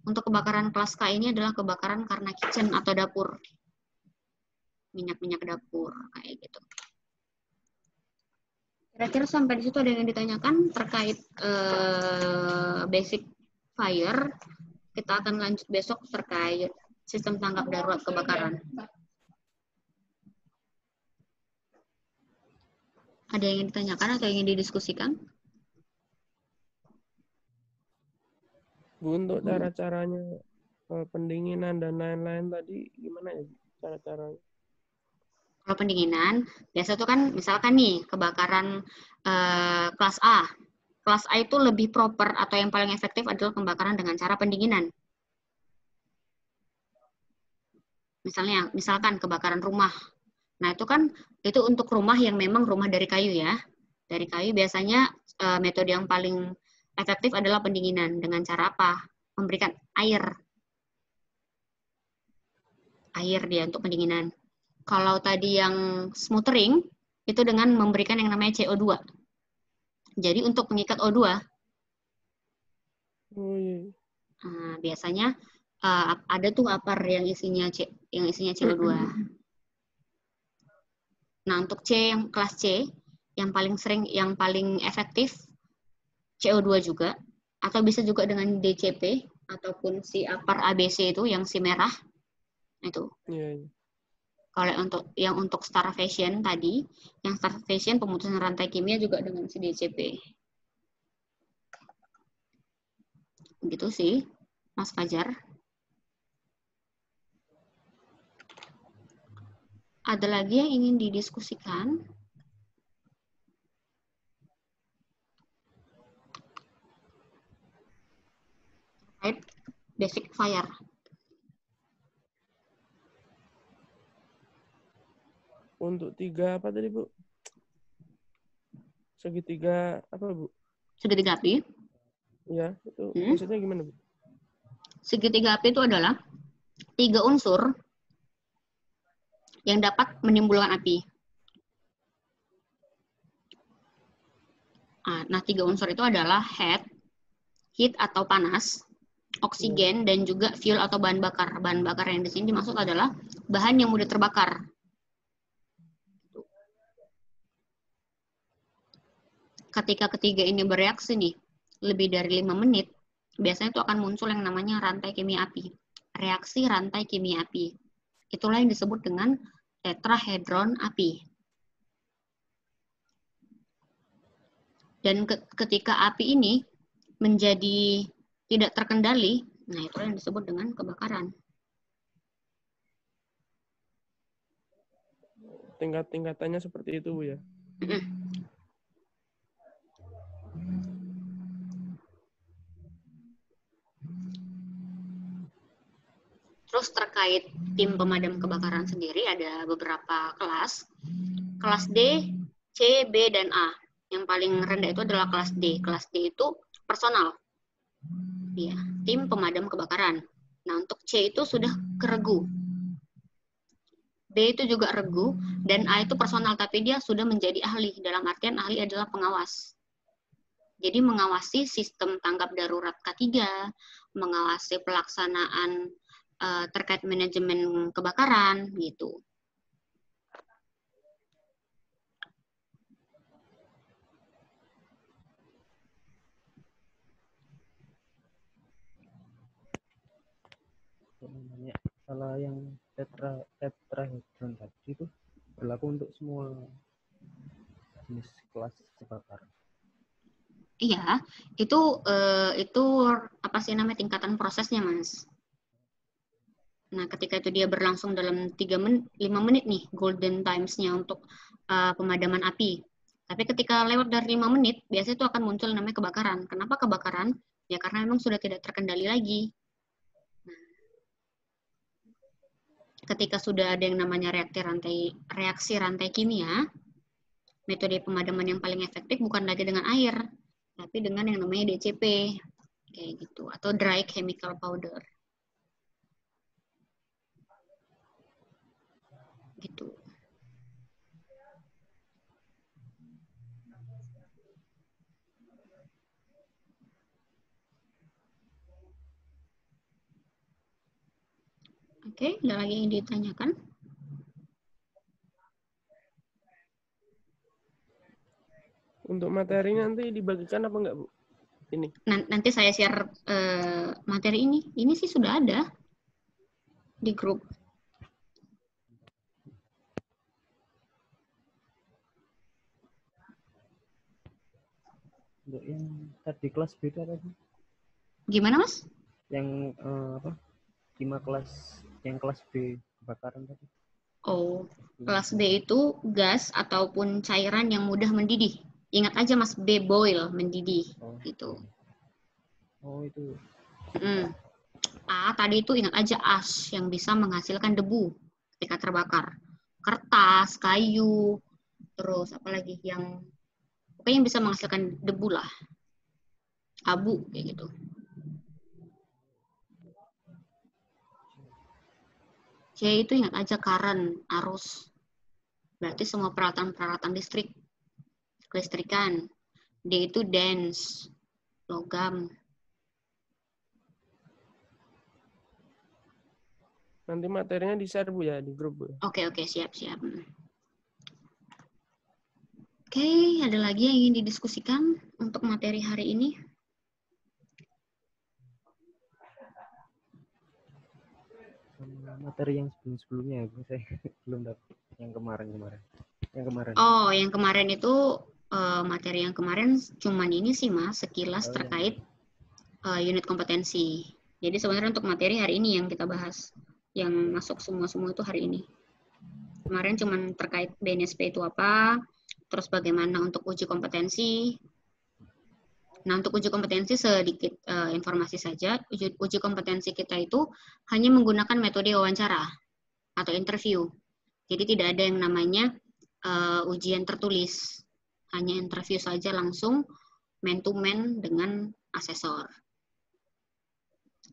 Untuk kebakaran kelas K ini adalah kebakaran karena kitchen atau dapur. Minyak-minyak dapur, kayak gitu. Kira-kira sampai di situ ada yang ditanyakan terkait basic fire. Kita akan lanjut besok terkait sistem tanggap darurat kebakaran. Ada yang ingin ditanyakan atau ingin didiskusikan? Bu, untuk cara-caranya pendinginan dan lain-lain tadi gimana ya cara-caranya? Kalau pendinginan, biasa itu kan misalkan nih kebakaran kelas A. Kelas A itu lebih proper atau yang paling efektif adalah pembakaran dengan cara pendinginan. Misalkan kebakaran rumah. Nah, itu untuk rumah yang memang rumah dari kayu ya. Dari kayu biasanya metode yang paling efektif adalah pendinginan. Dengan cara apa? Memberikan air. Air dia untuk pendinginan. Kalau tadi yang smothering, itu dengan memberikan yang namanya CO2. Jadi untuk mengikat O2, biasanya ada tuh APAR yang isinya CO2. Nah, untuk yang kelas C, yang paling efektif CO2 juga, atau bisa juga dengan DCP ataupun si APAR ABC itu yang si merah itu. Iya. Kalau untuk starvation tadi, yang starvation pemutusan rantai kimia juga dengan si DCP. Gitu sih, Mas Fajar. Ada lagi yang ingin didiskusikan? Terkait basic fire. Untuk 3 apa tadi, Bu? Segitiga apa, Bu? Segitiga api. Ya, itu Hmm. maksudnya gimana, Bu? Segitiga api itu adalah 3 unsur yang dapat menimbulkan api. Nah, 3 unsur itu adalah heat atau panas, oksigen, dan juga fuel atau bahan bakar. Bahan bakar yang di sini dimaksud adalah bahan yang mudah terbakar. Ketika ketiga ini bereaksi nih, lebih dari 5 menit, biasanya itu akan muncul yang namanya rantai kimia api. Reaksi rantai kimia api. Itulah yang disebut dengan tetrahedron api. Dan ketika api ini menjadi tidak terkendali, nah itulah yang disebut dengan kebakaran. Tingkat-tingkatannya seperti itu, Bu, ya? Terus terkait tim pemadam kebakaran sendiri ada beberapa kelas. Kelas D, C, B, dan A. Yang paling rendah itu adalah kelas D. Kelas D itu personal. Ya, tim pemadam kebakaran. Nah, untuk C itu sudah keregu. B itu juga regu, dan A itu personal, tapi dia sudah menjadi ahli. Dalam artian ahli adalah pengawas. Jadi mengawasi sistem tanggap darurat K3, mengawasi pelaksanaan terkait manajemen kebakaran, gitu. Kalau yang tetrahedron tadi itu berlaku untuk semua jenis kelas kebakaran. Iya, itu apa sih namanya tingkatan prosesnya, Mas. Nah, ketika itu dia berlangsung dalam 5 menit nih golden times-nya untuk pemadaman api. Tapi ketika lewat dari 5 menit, biasanya itu akan muncul namanya kebakaran. Kenapa kebakaran? Ya karena memang sudah tidak terkendali lagi. Nah, ketika sudah ada yang namanya reaksi rantai kimia, metode pemadaman yang paling efektif bukan lagi dengan air, tapi dengan yang namanya DCP, kayak gitu, atau dry chemical powder. Gitu. Oke, ada lagi yang ditanyakan? Untuk materi nanti dibagikan apa enggak, Bu? Ini. Nanti saya share materi ini. Ini sih sudah ada di grup. Untuk yang tadi kelas B itu apa sih? Gimana, Mas? Yang apa? 5 kelas, yang kelas B kebakaran tadi. Oh, kelas B itu gas ataupun cairan yang mudah mendidih. Ingat aja, Mas, B boil, mendidih. Gitu. Oh, itu. A tadi itu ingat aja ash yang bisa menghasilkan debu ketika terbakar. Kertas, kayu, terus apa lagi yang pokoknya yang bisa menghasilkan debu lah. Abu kayak gitu. C itu ingat aja current, arus. Berarti semua peralatan-peralatan listrik. Kelistrikan. D itu dense, logam. Nanti materinya di-share, Bu, ya, di grup, Bu. Oke, siap. Oke, ada lagi yang ingin didiskusikan untuk materi hari ini? Materi yang sebelumnya saya belum dapat yang kemarin. Oh, yang kemarin itu materi yang kemarin cuman ini sih, Mas, sekilas terkait unit kompetensi. Jadi sebenarnya untuk materi hari ini yang kita bahas, yang masuk semua itu hari ini. Kemarin cuman terkait BNSP itu apa, terus bagaimana untuk uji kompetensi. Nah, untuk uji kompetensi sedikit informasi saja. Uji kompetensi kita itu hanya menggunakan metode wawancara atau interview. Jadi tidak ada yang namanya ujian tertulis. Hanya interview saja langsung man to man dengan asesor.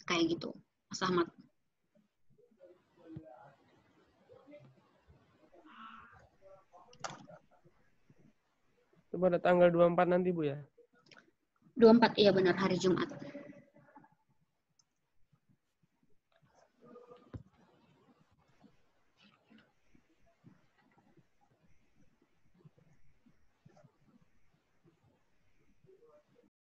Kayak gitu, Mas Ahmad. Itu pada tanggal 24 nanti, Bu ya? 24, iya benar, hari Jumat.